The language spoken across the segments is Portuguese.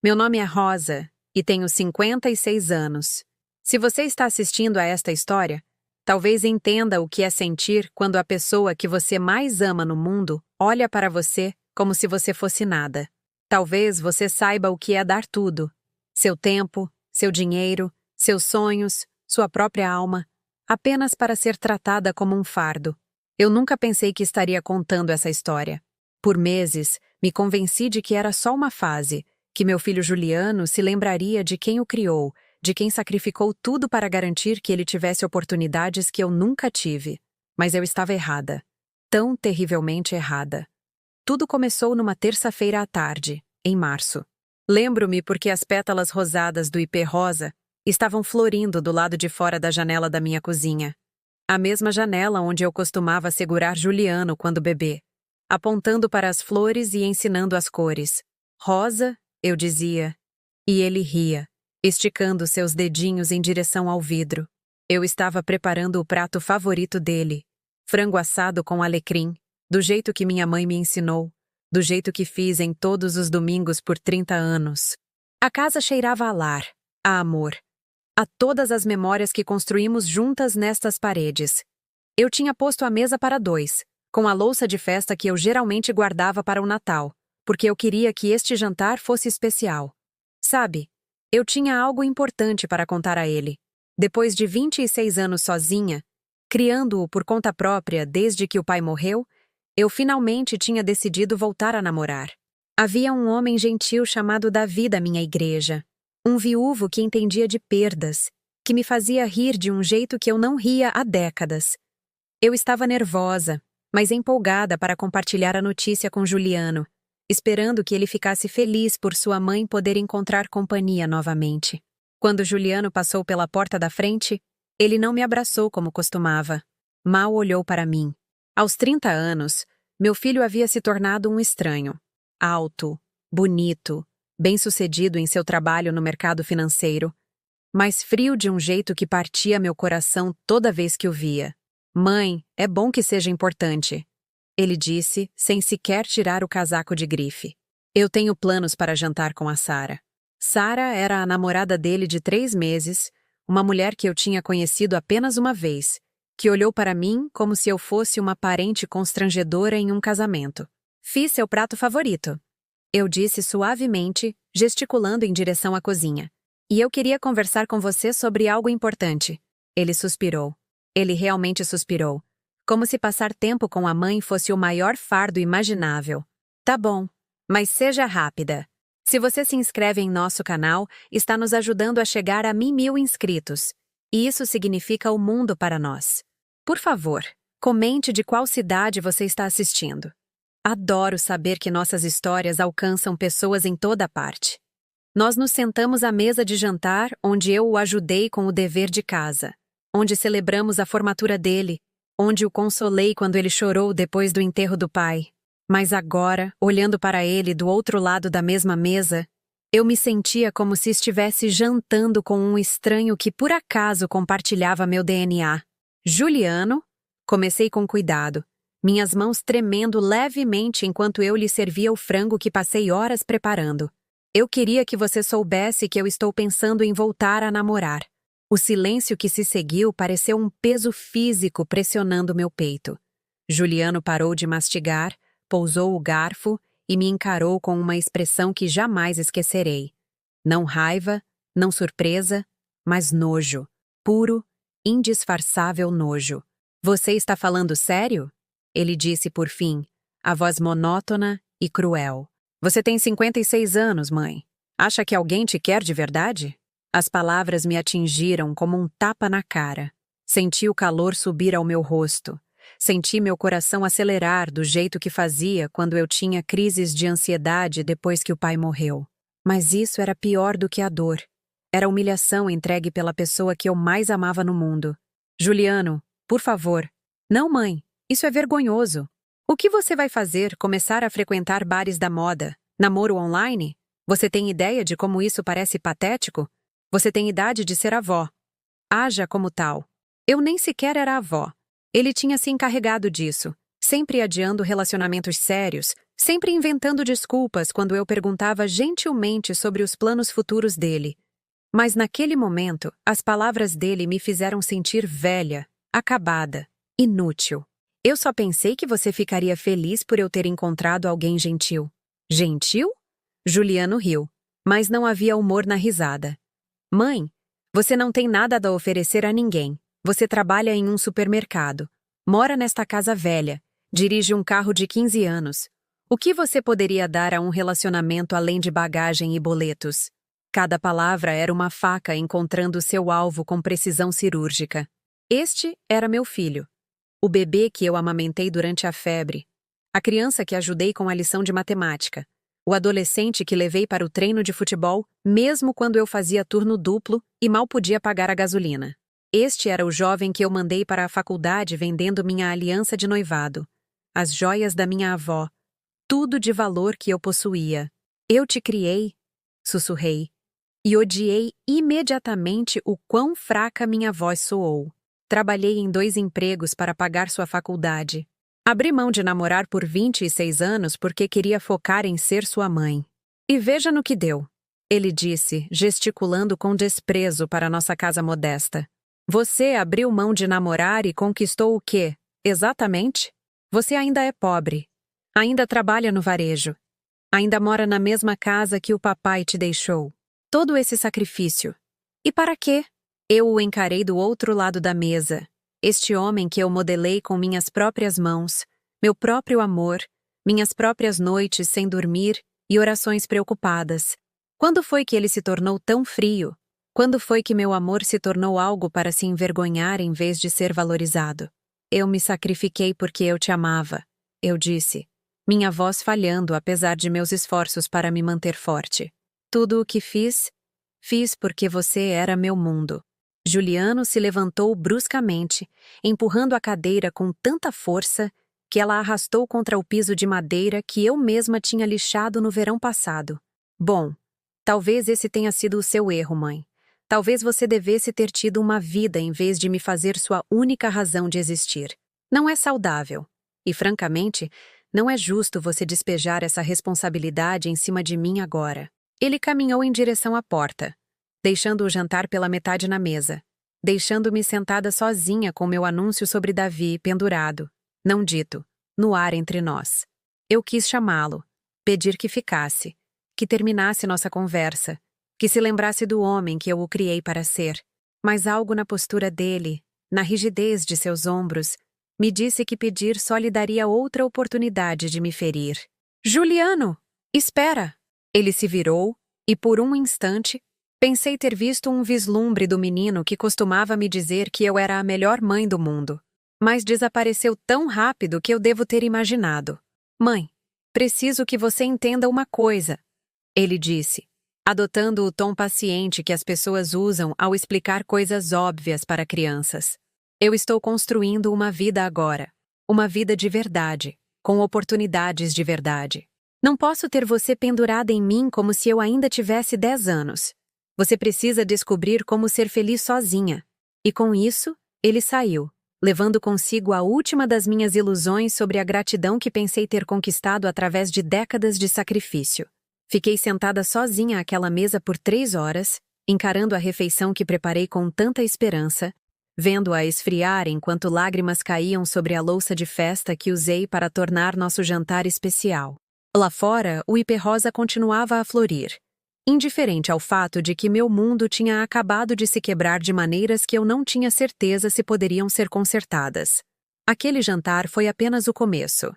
Meu nome é Rosa e tenho 56 anos. Se você está assistindo a esta história, talvez entenda o que é sentir quando a pessoa que você mais ama no mundo olha para você como se você fosse nada. Talvez você saiba o que é dar tudo: seu tempo, seu dinheiro, seus sonhos, sua própria alma, apenas para ser tratada como um fardo. Eu nunca pensei que estaria contando essa história. Por meses, me convenci de que era só uma fase, que meu filho Juliano se lembraria de quem o criou, de quem sacrificou tudo para garantir que ele tivesse oportunidades que eu nunca tive. Mas eu estava errada. Tão terrivelmente errada. Tudo começou numa terça-feira à tarde, em março. Lembro-me porque as pétalas rosadas do ipê rosa estavam florindo do lado de fora da janela da minha cozinha. A mesma janela onde eu costumava segurar Juliano quando bebê, apontando para as flores e ensinando as cores. Rosa, eu dizia, e ele ria, esticando seus dedinhos em direção ao vidro. Eu estava preparando o prato favorito dele, frango assado com alecrim, do jeito que minha mãe me ensinou, do jeito que fiz em todos os domingos por 30 anos. A casa cheirava a lar, a amor, a todas as memórias que construímos juntas nestas paredes. Eu tinha posto a mesa para 2, com a louça de festa que eu geralmente guardava para o Natal, porque eu queria que este jantar fosse especial. Sabe, eu tinha algo importante para contar a ele. Depois de 26 anos sozinha, criando-o por conta própria desde que o pai morreu, eu finalmente tinha decidido voltar a namorar. Havia um homem gentil chamado Davi da minha igreja. Um viúvo que entendia de perdas, que me fazia rir de um jeito que eu não ria há décadas. Eu estava nervosa, mas empolgada para compartilhar a notícia com Juliano, esperando que ele ficasse feliz por sua mãe poder encontrar companhia novamente. Quando Juliano passou pela porta da frente, ele não me abraçou como costumava. Mal olhou para mim. Aos 30 anos, meu filho havia se tornado um estranho. Alto, bonito, bem-sucedido em seu trabalho no mercado financeiro, mas frio de um jeito que partia meu coração toda vez que o via. Mãe, é bom que seja importante, ele disse, sem sequer tirar o casaco de grife. Eu tenho planos para jantar com a Sara. Sara era a namorada dele de 3 meses, uma mulher que eu tinha conhecido apenas uma vez, que olhou para mim como se eu fosse uma parente constrangedora em um casamento. Fiz seu prato favorito, eu disse suavemente, gesticulando em direção à cozinha. E eu queria conversar com você sobre algo importante. Ele suspirou. Ele realmente suspirou. Como se passar tempo com a mãe fosse o maior fardo imaginável. Tá bom, mas seja rápida. Se você se inscreve em nosso canal, está nos ajudando a chegar a 1.000 inscritos. E isso significa o mundo para nós. Por favor, comente de qual cidade você está assistindo. Adoro saber que nossas histórias alcançam pessoas em toda parte. Nós nos sentamos à mesa de jantar onde eu o ajudei com o dever de casa, onde celebramos a formatura dele, onde o consolei quando ele chorou depois do enterro do pai. Mas agora, olhando para ele do outro lado da mesma mesa, eu me sentia como se estivesse jantando com um estranho que por acaso compartilhava meu DNA. Juliano? Comecei com cuidado, minhas mãos tremendo levemente enquanto eu lhe servia o frango que passei horas preparando. Eu queria que você soubesse que eu estou pensando em voltar a namorar. O silêncio que se seguiu pareceu um peso físico pressionando meu peito. Juliano parou de mastigar, pousou o garfo e me encarou com uma expressão que jamais esquecerei. Não raiva, não surpresa, mas nojo. Puro, indisfarçável nojo. Você está falando sério? Ele disse por fim, a voz monótona e cruel. Você tem 56 anos, mãe. Acha que alguém te quer de verdade? As palavras me atingiram como um tapa na cara. Senti o calor subir ao meu rosto. Senti meu coração acelerar do jeito que fazia quando eu tinha crises de ansiedade depois que o pai morreu. Mas isso era pior do que a dor. Era a humilhação entregue pela pessoa que eu mais amava no mundo. Juliano, por favor. Não, mãe. Isso é vergonhoso. O que você vai fazer? Começar a frequentar bares da moda? Namoro online? Você tem ideia de como isso parece patético? Você tem idade de ser avó. Haja como tal. Eu nem sequer era avó. Ele tinha se encarregado disso, sempre adiando relacionamentos sérios, sempre inventando desculpas quando eu perguntava gentilmente sobre os planos futuros dele. Mas naquele momento, as palavras dele me fizeram sentir velha, acabada, inútil. Eu só pensei que você ficaria feliz por eu ter encontrado alguém gentil. Gentil? Juliano riu, mas não havia humor na risada. Mãe, você não tem nada a oferecer a ninguém. Você trabalha em um supermercado. Mora nesta casa velha. Dirige um carro de 15 anos. O que você poderia dar a um relacionamento além de bagagem e boletos? Cada palavra era uma faca encontrando seu alvo com precisão cirúrgica. Este era meu filho. O bebê que eu amamentei durante a febre. A criança que ajudei com a lição de matemática. O adolescente que levei para o treino de futebol, mesmo quando eu fazia turno duplo e mal podia pagar a gasolina. Este era o jovem que eu mandei para a faculdade vendendo minha aliança de noivado. As joias da minha avó. Tudo de valor que eu possuía. Eu te criei, sussurrei, e odiei imediatamente o quão fraca minha voz soou. Trabalhei em 2 empregos para pagar sua faculdade. Abri mão de namorar por 26 anos porque queria focar em ser sua mãe. E veja no que deu, ele disse, gesticulando com desprezo para nossa casa modesta. Você abriu mão de namorar e conquistou o quê? Exatamente? Você ainda é pobre. Ainda trabalha no varejo. Ainda mora na mesma casa que o papai te deixou. Todo esse sacrifício. E para quê? Eu o encarei do outro lado da mesa. Este homem que eu modelei com minhas próprias mãos, meu próprio amor, minhas próprias noites sem dormir e orações preocupadas. Quando foi que ele se tornou tão frio? Quando foi que meu amor se tornou algo para se envergonhar em vez de ser valorizado? Eu me sacrifiquei porque eu te amava, eu disse. Minha voz falhando apesar de meus esforços para me manter forte. Tudo o que fiz porque você era meu mundo. Juliano se levantou bruscamente, empurrando a cadeira com tanta força que ela arrastou contra o piso de madeira que eu mesma tinha lixado no verão passado. Bom, talvez esse tenha sido o seu erro, mãe. Talvez você devesse ter tido uma vida em vez de me fazer sua única razão de existir. Não é saudável. E, francamente, não é justo você despejar essa responsabilidade em cima de mim agora. Ele caminhou em direção à porta, deixando o jantar pela metade na mesa, deixando-me sentada sozinha com meu anúncio sobre Davi pendurado, não dito, no ar entre nós. Eu quis chamá-lo, pedir que ficasse, que terminasse nossa conversa, que se lembrasse do homem que eu o criei para ser. Mas algo na postura dele, na rigidez de seus ombros, me disse que pedir só lhe daria outra oportunidade de me ferir. Juliano! Espera! Ele se virou, e por um instante, pensei ter visto um vislumbre do menino que costumava me dizer que eu era a melhor mãe do mundo. Mas desapareceu tão rápido que eu devo ter imaginado. Mãe, preciso que você entenda uma coisa, ele disse, adotando o tom paciente que as pessoas usam ao explicar coisas óbvias para crianças. Eu estou construindo uma vida agora. Uma vida de verdade, com oportunidades de verdade. Não posso ter você pendurada em mim como se eu ainda tivesse 10 anos. Você precisa descobrir como ser feliz sozinha. E com isso, ele saiu, levando consigo a última das minhas ilusões sobre a gratidão que pensei ter conquistado através de décadas de sacrifício. Fiquei sentada sozinha àquela mesa por 3 horas, encarando a refeição que preparei com tanta esperança, vendo-a esfriar enquanto lágrimas caíam sobre a louça de festa que usei para tornar nosso jantar especial. Lá fora, o hiperrosa continuava a florir, indiferente ao fato de que meu mundo tinha acabado de se quebrar de maneiras que eu não tinha certeza se poderiam ser consertadas. Aquele jantar foi apenas o começo.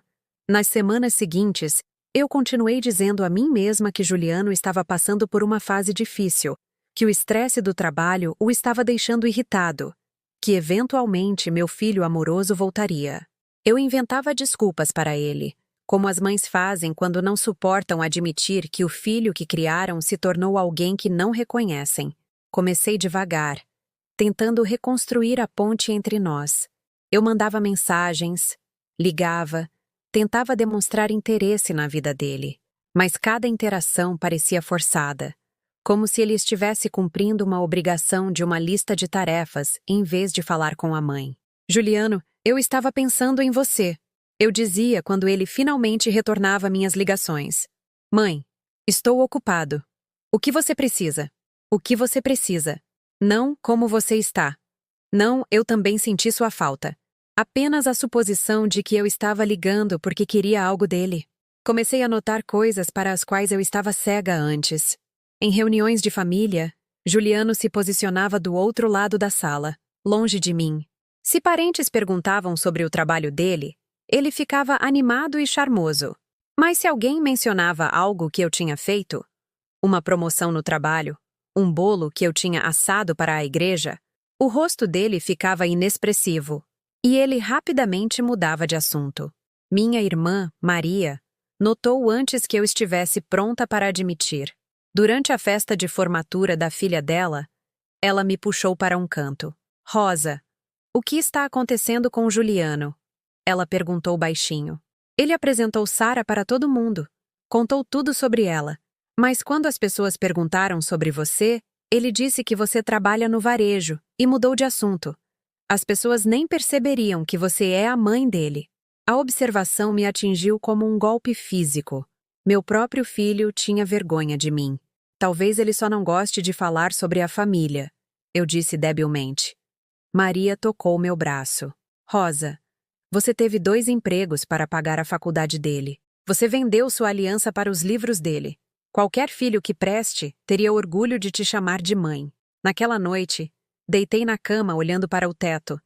Nas semanas seguintes, eu continuei dizendo a mim mesma que Juliano estava passando por uma fase difícil, que o estresse do trabalho o estava deixando irritado, que eventualmente meu filho amoroso voltaria. Eu inventava desculpas para ele, como as mães fazem quando não suportam admitir que o filho que criaram se tornou alguém que não reconhecem. Comecei devagar, tentando reconstruir a ponte entre nós. Eu mandava mensagens, ligava, tentava demonstrar interesse na vida dele, mas cada interação parecia forçada, como se ele estivesse cumprindo uma obrigação de uma lista de tarefas em vez de falar com a mãe. Juliano, eu estava pensando em você. Eu dizia quando ele finalmente retornava minhas ligações. Mãe, estou ocupado. O que você precisa? O que você precisa? Não como você está. Não, eu também senti sua falta. Apenas a suposição de que eu estava ligando porque queria algo dele. Comecei a notar coisas para as quais eu estava cega antes. Em reuniões de família, Juliano se posicionava do outro lado da sala, longe de mim. Se parentes perguntavam sobre o trabalho dele, ele ficava animado e charmoso. Mas se alguém mencionava algo que eu tinha feito, uma promoção no trabalho, um bolo que eu tinha assado para a igreja, o rosto dele ficava inexpressivo, e ele rapidamente mudava de assunto. Minha irmã, Maria, notou antes que eu estivesse pronta para admitir. Durante a festa de formatura da filha dela, ela me puxou para um canto. Rosa, o que está acontecendo com Juliano? Ela perguntou baixinho. Ele apresentou Sara para todo mundo. Contou tudo sobre ela. Mas quando as pessoas perguntaram sobre você, ele disse que você trabalha no varejo e mudou de assunto. As pessoas nem perceberiam que você é a mãe dele. A observação me atingiu como um golpe físico. Meu próprio filho tinha vergonha de mim. Talvez ele só não goste de falar sobre a família, eu disse debilmente. Maria tocou meu braço. Rosa, você teve 2 empregos para pagar a faculdade dele. Você vendeu sua aliança para os livros dele. Qualquer filho que preste teria orgulho de te chamar de mãe. Naquela noite, deitei na cama olhando para o teto,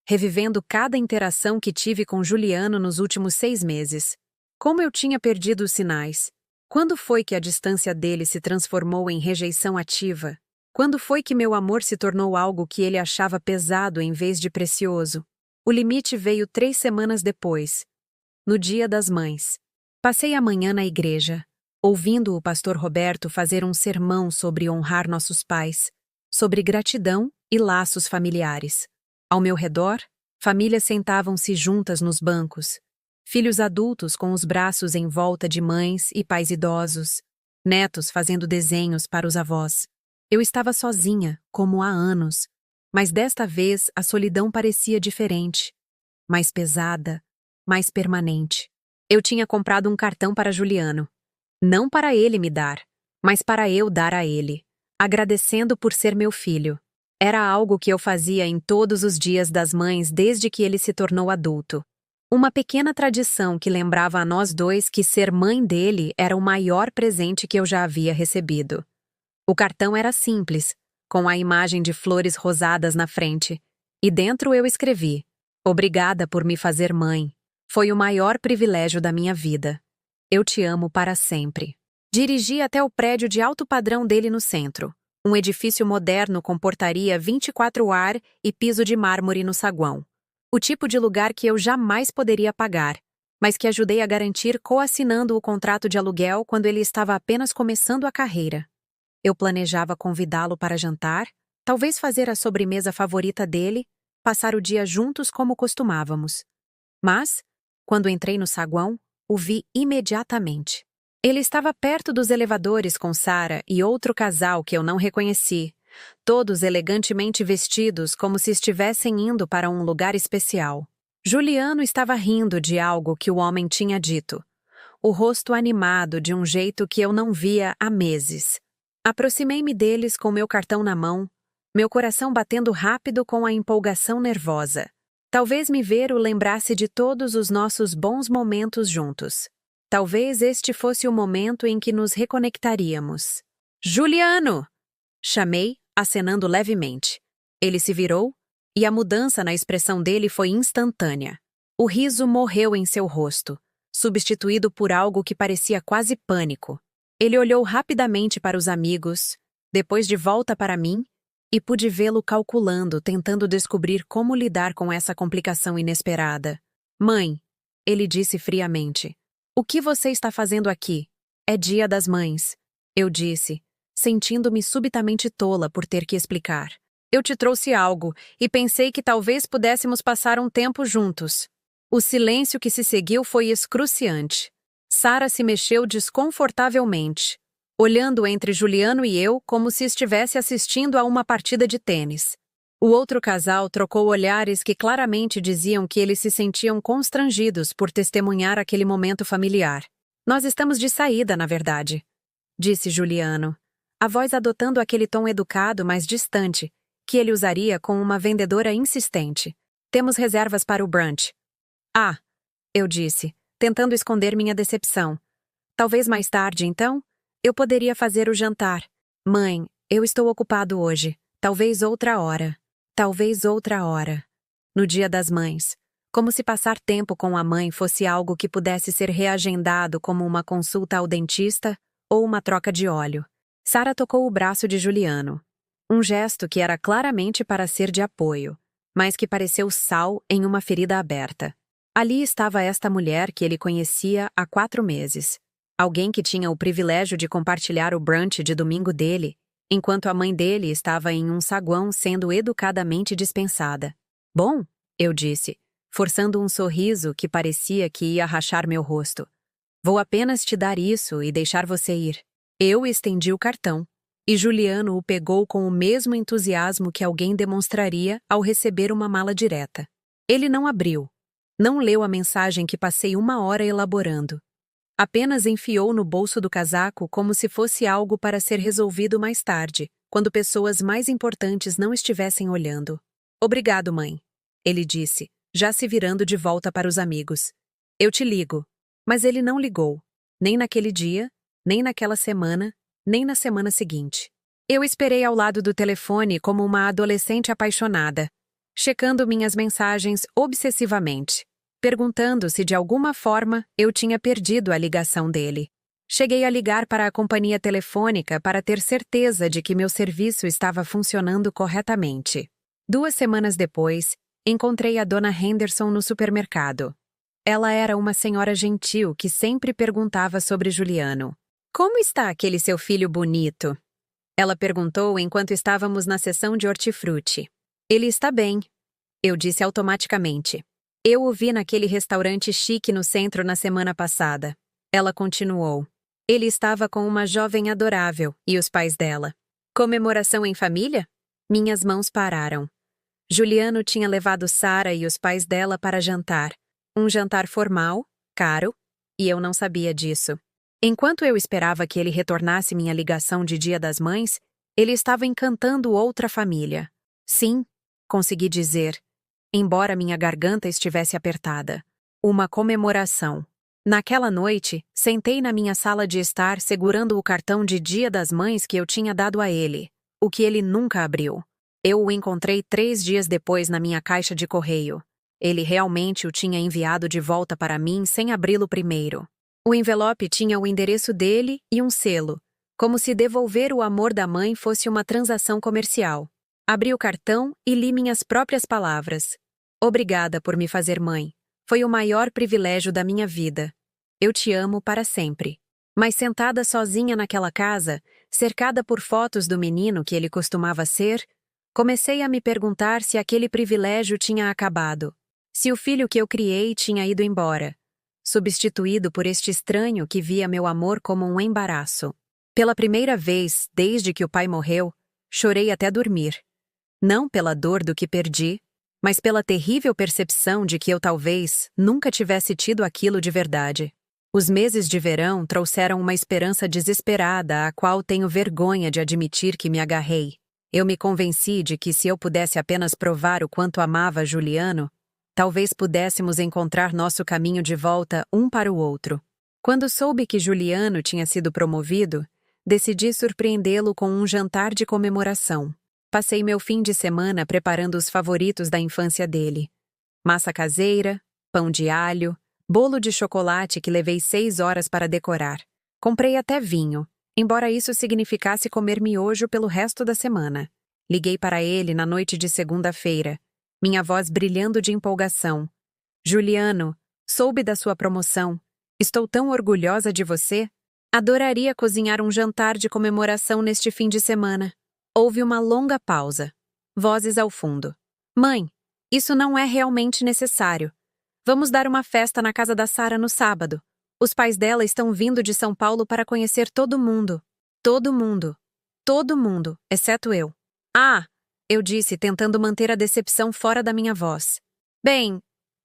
revivendo cada interação que tive com Juliano nos últimos 6 meses. Como eu tinha perdido os sinais. Quando foi que a distância dele se transformou em rejeição ativa? Quando foi que meu amor se tornou algo que ele achava pesado em vez de precioso? O limite veio 3 semanas depois, no Dia das Mães. Passei a manhã na igreja, ouvindo o pastor Roberto fazer um sermão sobre honrar nossos pais, sobre gratidão e laços familiares. Ao meu redor, famílias sentavam-se juntas nos bancos, filhos adultos com os braços em volta de mães e pais idosos, netos fazendo desenhos para os avós. Eu estava sozinha, como há anos, mas desta vez a solidão parecia diferente, mais pesada, mais permanente. Eu tinha comprado um cartão para Juliano. Não para ele me dar, mas para eu dar a ele, agradecendo por ser meu filho. Era algo que eu fazia em todos os dias das mães desde que ele se tornou adulto. Uma pequena tradição que lembrava a nós dois que ser mãe dele era o maior presente que eu já havia recebido. O cartão era simples, com a imagem de flores rosadas na frente, e dentro eu escrevi: Obrigada por me fazer mãe. Foi o maior privilégio da minha vida. Eu te amo para sempre. Dirigi até o prédio de alto padrão dele no centro, um edifício moderno com portaria 24 ar e piso de mármore no saguão. O tipo de lugar que eu jamais poderia pagar, mas que ajudei a garantir coassinando o contrato de aluguel quando ele estava apenas começando a carreira. Eu planejava convidá-lo para jantar, talvez fazer a sobremesa favorita dele, passar o dia juntos como costumávamos. Mas, quando entrei no saguão, o vi imediatamente. Ele estava perto dos elevadores com Sara e outro casal que eu não reconheci, todos elegantemente vestidos como se estivessem indo para um lugar especial. Juliano estava rindo de algo que o homem tinha dito, o rosto animado de um jeito que eu não via há meses. Aproximei-me deles com meu cartão na mão, meu coração batendo rápido com a empolgação nervosa. Talvez me ver o lembrasse de todos os nossos bons momentos juntos. Talvez este fosse o momento em que nos reconectaríamos. Juliano! Chamei, acenando levemente. Ele se virou, e a mudança na expressão dele foi instantânea. O riso morreu em seu rosto, substituído por algo que parecia quase pânico. Ele olhou rapidamente para os amigos, depois de volta para mim, e pude vê-lo calculando, tentando descobrir como lidar com essa complicação inesperada. Mãe, ele disse friamente, o que você está fazendo aqui? É Dia das Mães, eu disse, sentindo-me subitamente tola por ter que explicar. Eu te trouxe algo e pensei que talvez pudéssemos passar um tempo juntos. O silêncio que se seguiu foi excruciante. Sara se mexeu desconfortavelmente, olhando entre Juliano e eu como se estivesse assistindo a uma partida de tênis. O outro casal trocou olhares que claramente diziam que eles se sentiam constrangidos por testemunhar aquele momento familiar. Nós estamos de saída, na verdade, disse Juliano, a voz adotando aquele tom educado, mas distante, que ele usaria com uma vendedora insistente. Temos reservas para o brunch. Ah, eu disse, tentando esconder minha decepção. Talvez mais tarde, então? Eu poderia fazer o jantar. Mãe, eu estou ocupado hoje. Talvez outra hora. Talvez outra hora. No Dia das Mães. Como se passar tempo com a mãe fosse algo que pudesse ser reagendado como uma consulta ao dentista ou uma troca de óleo. Sara tocou o braço de Juliano. Um gesto que era claramente para ser de apoio, mas que pareceu sal em uma ferida aberta. Ali estava esta mulher que ele conhecia há 4 meses. Alguém que tinha o privilégio de compartilhar o brunch de domingo dele, enquanto a mãe dele estava em um saguão sendo educadamente dispensada. Bom, eu disse, forçando um sorriso que parecia que ia rachar meu rosto. Vou apenas te dar isso e deixar você ir. Eu estendi o cartão, e Juliano o pegou com o mesmo entusiasmo que alguém demonstraria ao receber uma mala direta. Ele não abriu. Não leu a mensagem que passei 1 hora elaborando. Apenas enfiou no bolso do casaco como se fosse algo para ser resolvido mais tarde, quando pessoas mais importantes não estivessem olhando. Obrigado, mãe, ele disse, já se virando de volta para os amigos. Eu te ligo. Mas ele não ligou. Nem naquele dia, nem naquela semana, nem na semana seguinte. Eu esperei ao lado do telefone como uma adolescente apaixonada, checando minhas mensagens obsessivamente, perguntando se de alguma forma eu tinha perdido a ligação dele. Cheguei a ligar para a companhia telefônica para ter certeza de que meu serviço estava funcionando corretamente. 2 semanas depois, encontrei a dona Henderson no supermercado. Ela era uma senhora gentil que sempre perguntava sobre Juliano. Como está aquele seu filho bonito? Ela perguntou enquanto estávamos na seção de hortifruti. Ele está bem, eu disse automaticamente. Eu o vi naquele restaurante chique no centro na semana passada. Ela continuou. Ele estava com uma jovem adorável e os pais dela. Comemoração em família? Minhas mãos pararam. Juliano tinha levado Sara e os pais dela para jantar. Um jantar formal, caro, e eu não sabia disso. Enquanto eu esperava que ele retornasse minha ligação de Dia das Mães, ele estava encantando outra família. Sim, consegui dizer, embora minha garganta estivesse apertada. Uma comemoração. Naquela noite, sentei na minha sala de estar segurando o cartão de Dia das Mães que eu tinha dado a ele, o que ele nunca abriu. Eu o encontrei 3 dias depois na minha caixa de correio. Ele realmente o tinha enviado de volta para mim sem abri-lo primeiro. O envelope tinha o endereço dele e um selo, como se devolver o amor da mãe fosse uma transação comercial. Abri o cartão e li minhas próprias palavras. Obrigada por me fazer mãe. Foi o maior privilégio da minha vida. Eu te amo para sempre. Mas sentada sozinha naquela casa, cercada por fotos do menino que ele costumava ser, comecei a me perguntar se aquele privilégio tinha acabado. Se o filho que eu criei tinha ido embora, substituído por este estranho que via meu amor como um embaraço. Pela primeira vez, desde que o pai morreu, chorei até dormir. Não pela dor do que perdi, mas pela terrível percepção de que eu talvez nunca tivesse tido aquilo de verdade. Os meses de verão trouxeram uma esperança desesperada à qual tenho vergonha de admitir que me agarrei. Eu me convenci de que se eu pudesse apenas provar o quanto amava Juliano, talvez pudéssemos encontrar nosso caminho de volta um para o outro. Quando soube que Juliano tinha sido promovido, decidi surpreendê-lo com um jantar de comemoração. Passei meu fim de semana preparando os favoritos da infância dele. Massa caseira, pão de alho, bolo de chocolate que levei 6 horas para decorar. Comprei até vinho, embora isso significasse comer miojo pelo resto da semana. Liguei para ele na noite de segunda-feira, minha voz brilhando de empolgação. Juliano, soube da sua promoção. Estou tão orgulhosa de você. Adoraria cozinhar um jantar de comemoração neste fim de semana. Houve uma longa pausa. Vozes ao fundo. Mãe, isso não é realmente necessário. Vamos dar uma festa na casa da Sara no sábado. Os pais dela estão vindo de São Paulo para conhecer todo mundo. Todo mundo. Todo mundo, exceto eu. Ah, Eu disse, tentando manter a decepção fora da minha voz. Bem,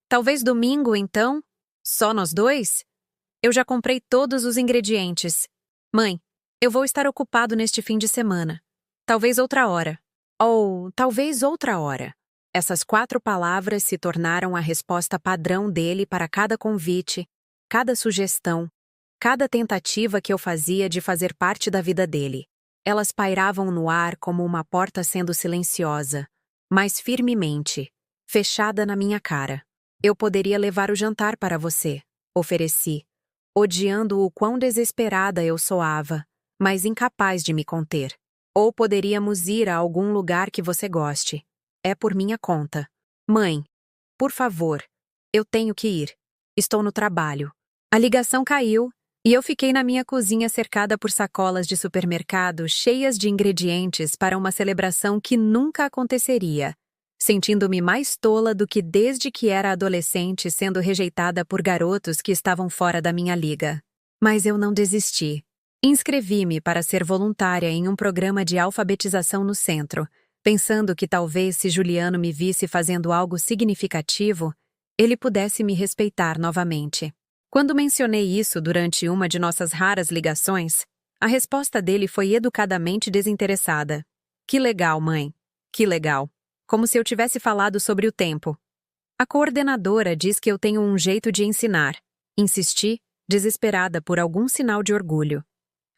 talvez domingo, então? Só nós dois? Eu já comprei todos os ingredientes. Mãe, eu vou estar ocupado neste fim de semana. Talvez outra hora. Ou talvez outra hora. Essas 4 palavras se tornaram a resposta padrão dele para cada convite, cada sugestão, cada tentativa que eu fazia de fazer parte da vida dele. Elas pairavam no ar como uma porta sendo silenciosa, mas firmemente, fechada na minha cara. Eu poderia levar o jantar para você, ofereci, odiando o quão desesperada eu soava, mas incapaz de me conter. Ou poderíamos ir a algum lugar que você goste. É por minha conta. Mãe, por favor, eu tenho que ir. Estou no trabalho. A ligação caiu e eu fiquei na minha cozinha cercada por sacolas de supermercado cheias de ingredientes para uma celebração que nunca aconteceria, sentindo-me mais tola do que desde que era adolescente sendo rejeitada por garotos que estavam fora da minha liga. Mas eu não desisti. Inscrevi-me para ser voluntária em um programa de alfabetização no centro, pensando que talvez se Juliano me visse fazendo algo significativo, ele pudesse me respeitar novamente. Quando mencionei isso durante uma de nossas raras ligações, a resposta dele foi educadamente desinteressada. Que legal, mãe. Que legal. Como se eu tivesse falado sobre o tempo. A coordenadora diz que eu tenho um jeito de ensinar. Insisti, desesperada por algum sinal de orgulho.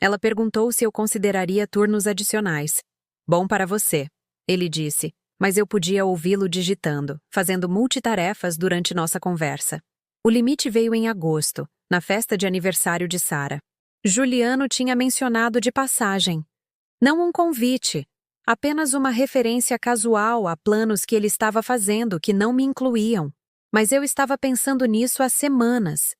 Ela perguntou se eu consideraria turnos adicionais. Bom para você, ele disse, mas eu podia ouvi-lo digitando, fazendo multitarefas durante nossa conversa. O limite veio em agosto, na festa de aniversário de Sara. Juliano tinha mencionado de passagem. Não um convite, apenas uma referência casual a planos que ele estava fazendo que não me incluíam. Mas eu estava pensando nisso há semanas,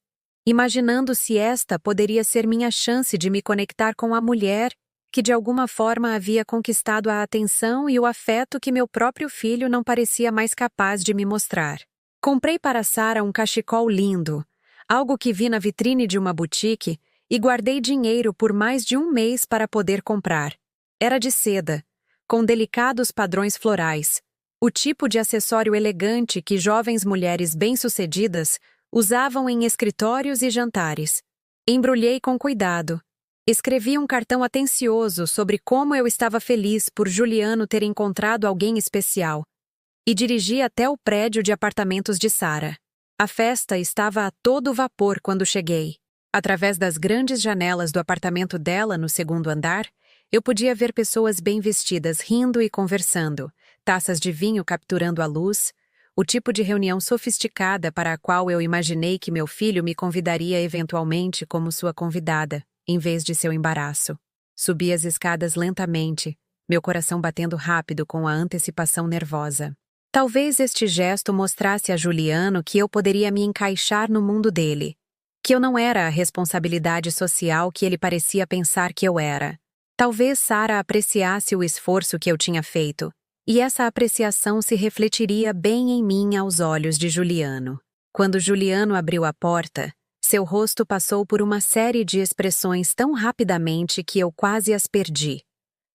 imaginando se esta poderia ser minha chance de me conectar com a mulher que de alguma forma havia conquistado a atenção e o afeto que meu próprio filho não parecia mais capaz de me mostrar. Comprei para Sara um cachecol lindo, algo que vi na vitrine de uma boutique, e guardei dinheiro por mais de um mês para poder comprar. Era de seda, com delicados padrões florais, o tipo de acessório elegante que jovens mulheres bem-sucedidas usavam em escritórios e jantares. Embrulhei com cuidado. Escrevi um cartão atencioso sobre como eu estava feliz por Juliano ter encontrado alguém especial e dirigi até o prédio de apartamentos de Sara. A festa estava a todo vapor quando cheguei. Através das grandes janelas do apartamento dela no segundo andar, eu podia ver pessoas bem vestidas rindo e conversando, taças de vinho capturando a luz, o tipo de reunião sofisticada para a qual eu imaginei que meu filho me convidaria eventualmente como sua convidada, em vez de seu embaraço. Subi as escadas lentamente, meu coração batendo rápido com a antecipação nervosa. Talvez este gesto mostrasse a Juliano que eu poderia me encaixar no mundo dele, que eu não era a responsabilidade social que ele parecia pensar que eu era. Talvez Sara apreciasse o esforço que eu tinha feito, e essa apreciação se refletiria bem em mim aos olhos de Juliano. Quando Juliano abriu a porta, seu rosto passou por uma série de expressões tão rapidamente que eu quase as perdi.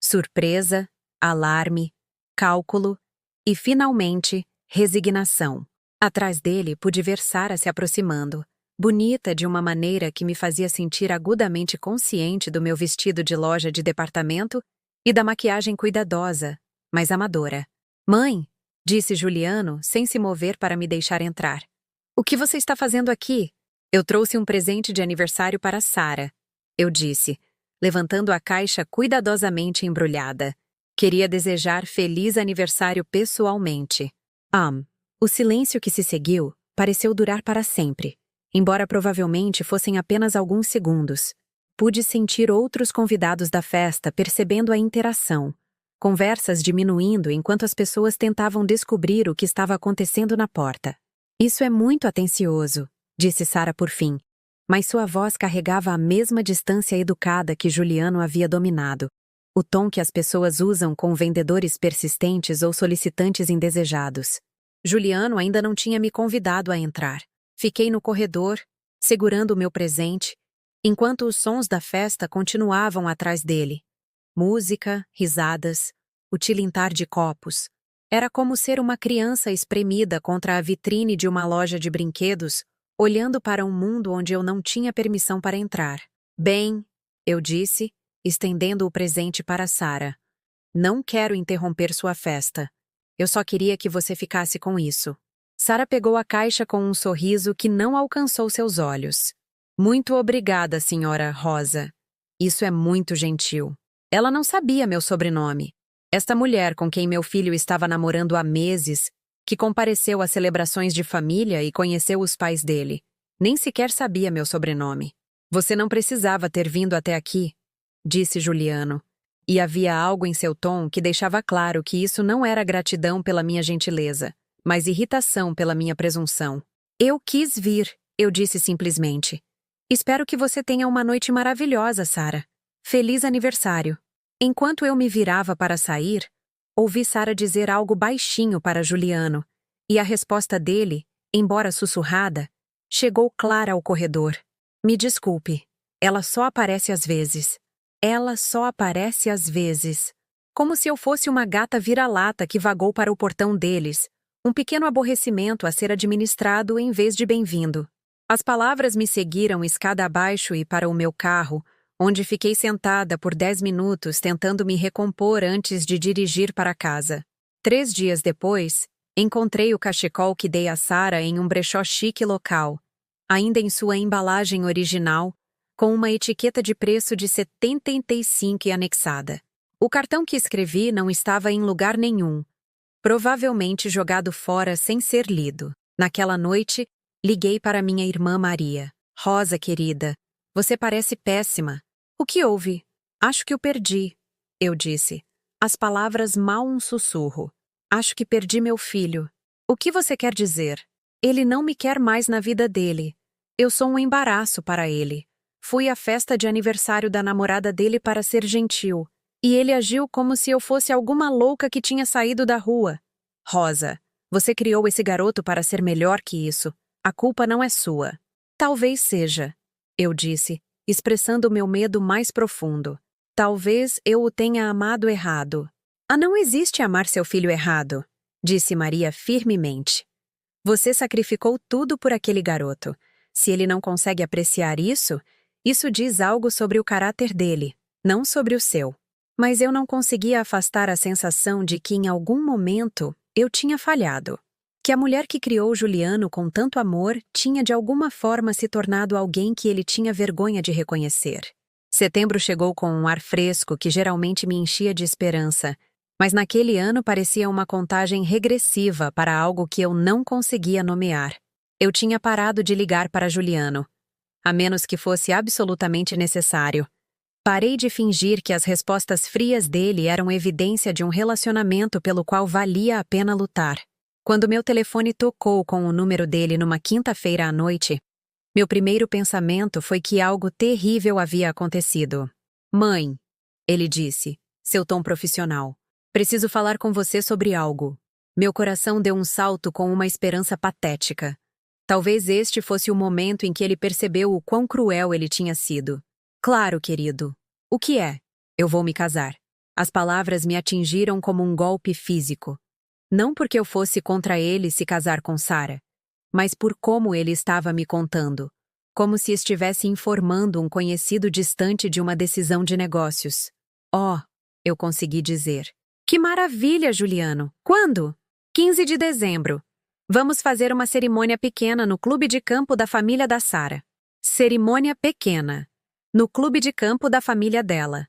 Surpresa, alarme, cálculo e, finalmente, resignação. Atrás dele pude ver Sara se aproximando, bonita de uma maneira que me fazia sentir agudamente consciente do meu vestido de loja de departamento e da maquiagem cuidadosa, mas amadora. Mãe, disse Juliano, sem se mover para me deixar entrar. O que você está fazendo aqui? Eu trouxe um presente de aniversário para Sara, eu disse, levantando a caixa cuidadosamente embrulhada. Queria desejar feliz aniversário pessoalmente. O silêncio que se seguiu pareceu durar para sempre, embora provavelmente fossem apenas alguns segundos. Pude sentir outros convidados da festa percebendo a interação, conversas diminuindo enquanto as pessoas tentavam descobrir o que estava acontecendo na porta. Isso é muito atencioso, disse Sara por fim, mas sua voz carregava a mesma distância educada que Juliano havia dominado, o tom que as pessoas usam com vendedores persistentes ou solicitantes indesejados. Juliano ainda não tinha me convidado a entrar. Fiquei no corredor, segurando o meu presente, enquanto os sons da festa continuavam atrás dele. Música, risadas, o tilintar de copos. Era como ser uma criança espremida contra a vitrine de uma loja de brinquedos, olhando para um mundo onde eu não tinha permissão para entrar. Bem, eu disse, estendendo o presente para Sarah. Não quero interromper sua festa. Eu só queria que você ficasse com isso. Sarah pegou a caixa com um sorriso que não alcançou seus olhos. Muito obrigada, senhora Rosa. Isso é muito gentil. Ela não sabia meu sobrenome. Esta mulher com quem meu filho estava namorando há meses, que compareceu às celebrações de família e conheceu os pais dele, nem sequer sabia meu sobrenome. Você não precisava ter vindo até aqui, disse Juliano. E havia algo em seu tom que deixava claro que isso não era gratidão pela minha gentileza, mas irritação pela minha presunção. Eu quis vir, eu disse simplesmente. Espero que você tenha uma noite maravilhosa, Sarah. Feliz aniversário. Enquanto eu me virava para sair, ouvi Sarah dizer algo baixinho para Juliano, e a resposta dele, embora sussurrada, chegou clara ao corredor. Me desculpe, ela só aparece às vezes. Ela só aparece às vezes. Como se eu fosse uma gata vira-lata que vagou para o portão deles, um pequeno aborrecimento a ser administrado em vez de bem-vindo. As palavras me seguiram escada abaixo e para o meu carro, onde fiquei sentada por 10 minutos tentando me recompor antes de dirigir para casa. 3 dias depois, encontrei o cachecol que dei a Sarah em um brechó chique local, ainda em sua embalagem original, com uma etiqueta de preço de R$ 75 e anexada. O cartão que escrevi não estava em lugar nenhum, provavelmente jogado fora sem ser lido. Naquela noite, liguei para minha irmã Maria. Rosa, querida, você parece péssima. O que houve? Acho que o perdi, eu disse. As palavras mal um sussurro. Acho que perdi meu filho. O que você quer dizer? Ele não me quer mais na vida dele. Eu sou um embaraço para ele. Fui à festa de aniversário da namorada dele para ser gentil, e ele agiu como se eu fosse alguma louca que tinha saído da rua. Rosa, você criou esse garoto para ser melhor que isso. A culpa não é sua. Talvez seja, eu disse, expressando meu medo mais profundo. Talvez eu o tenha amado errado. Ah, não existe amar seu filho errado, disse Maria firmemente. Você sacrificou tudo por aquele garoto. Se ele não consegue apreciar isso, isso diz algo sobre o caráter dele, não sobre o seu. Mas eu não conseguia afastar a sensação de que em algum momento eu tinha falhado. Que a mulher que criou Juliano com tanto amor tinha de alguma forma se tornado alguém que ele tinha vergonha de reconhecer. Setembro chegou com um ar fresco que geralmente me enchia de esperança, mas naquele ano parecia uma contagem regressiva para algo que eu não conseguia nomear. Eu tinha parado de ligar para Juliano, a menos que fosse absolutamente necessário. Parei de fingir que as respostas frias dele eram evidência de um relacionamento pelo qual valia a pena lutar. Quando meu telefone tocou com o número dele numa quinta-feira à noite, meu primeiro pensamento foi que algo terrível havia acontecido. Mãe, ele disse, seu tom profissional, preciso falar com você sobre algo. Meu coração deu um salto com uma esperança patética. Talvez este fosse o momento em que ele percebeu o quão cruel ele tinha sido. Claro, querido. O que é? Eu vou me casar. As palavras me atingiram como um golpe físico. Não porque eu fosse contra ele se casar com Sarah, mas por como ele estava me contando, como se estivesse informando um conhecido distante de uma decisão de negócios. Oh, eu consegui dizer. Que maravilha, Juliano! Quando? 15 de dezembro. Vamos fazer uma cerimônia pequena no clube de campo da família da Sarah. Cerimônia pequena. No clube de campo da família dela.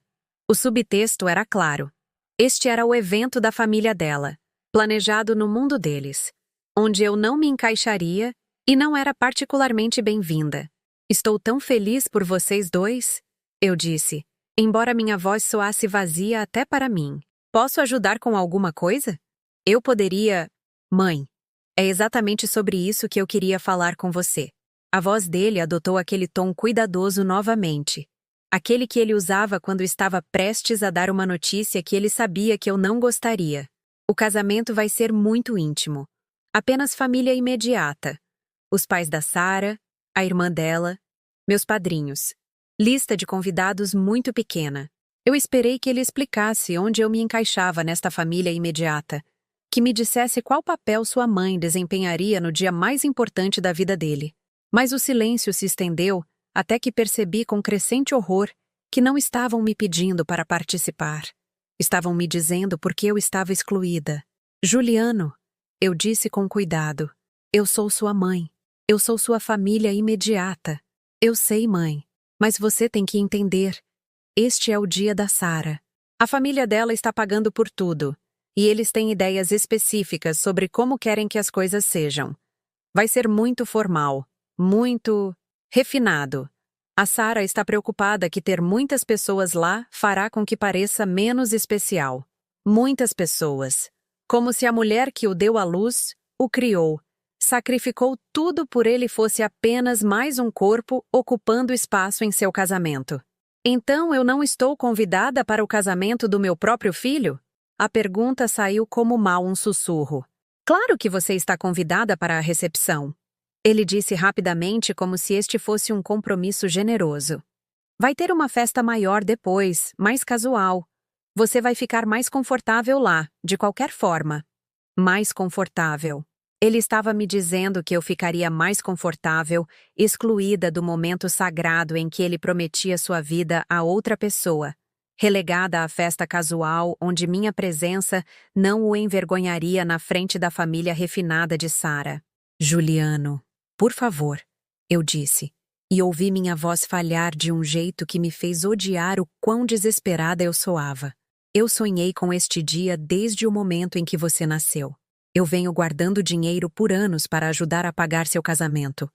O subtexto era claro. Este era o evento da família dela, planejado no mundo deles, onde eu não me encaixaria e não era particularmente bem-vinda. Estou tão feliz por vocês dois, eu disse, embora minha voz soasse vazia até para mim. Posso ajudar com alguma coisa? Eu poderia... Mãe, é exatamente sobre isso que eu queria falar com você. A voz dele adotou aquele tom cuidadoso novamente. Aquele que ele usava quando estava prestes a dar uma notícia que ele sabia que eu não gostaria. O casamento vai ser muito íntimo. Apenas família imediata. Os pais da Sarah, a irmã dela, meus padrinhos. Lista de convidados muito pequena. Eu esperei que ele explicasse onde eu me encaixava nesta família imediata, que me dissesse qual papel sua mãe desempenharia no dia mais importante da vida dele. Mas o silêncio se estendeu até que percebi com crescente horror que não estavam me pedindo para participar. Estavam me dizendo por que eu estava excluída. Juliano, eu disse com cuidado, eu sou sua mãe. Eu sou sua família imediata. Eu sei, mãe, mas você tem que entender. Este é o dia da Sara. A família dela está pagando por tudo, e eles têm ideias específicas sobre como querem que as coisas sejam. Vai ser muito formal, muito refinado. A Sara está preocupada que ter muitas pessoas lá fará com que pareça menos especial. Muitas pessoas. Como se a mulher que o deu à luz, o criou, sacrificou tudo por ele fosse apenas mais um corpo ocupando espaço em seu casamento. Então eu não estou convidada para o casamento do meu próprio filho? A pergunta saiu como mal um sussurro. Claro que você está convidada para a recepção. Ele disse rapidamente como se este fosse um compromisso generoso. Vai ter uma festa maior depois, mais casual. Você vai ficar mais confortável lá, de qualquer forma. Mais confortável. Ele estava me dizendo que eu ficaria mais confortável, excluída do momento sagrado em que ele prometia sua vida a outra pessoa, relegada à festa casual onde minha presença não o envergonharia na frente da família refinada de Sara. Juliano, por favor, eu disse, e ouvi minha voz falhar de um jeito que me fez odiar o quão desesperada eu soava. Eu sonhei com este dia desde o momento em que você nasceu. Eu venho guardando dinheiro por anos para ajudar a pagar seu casamento.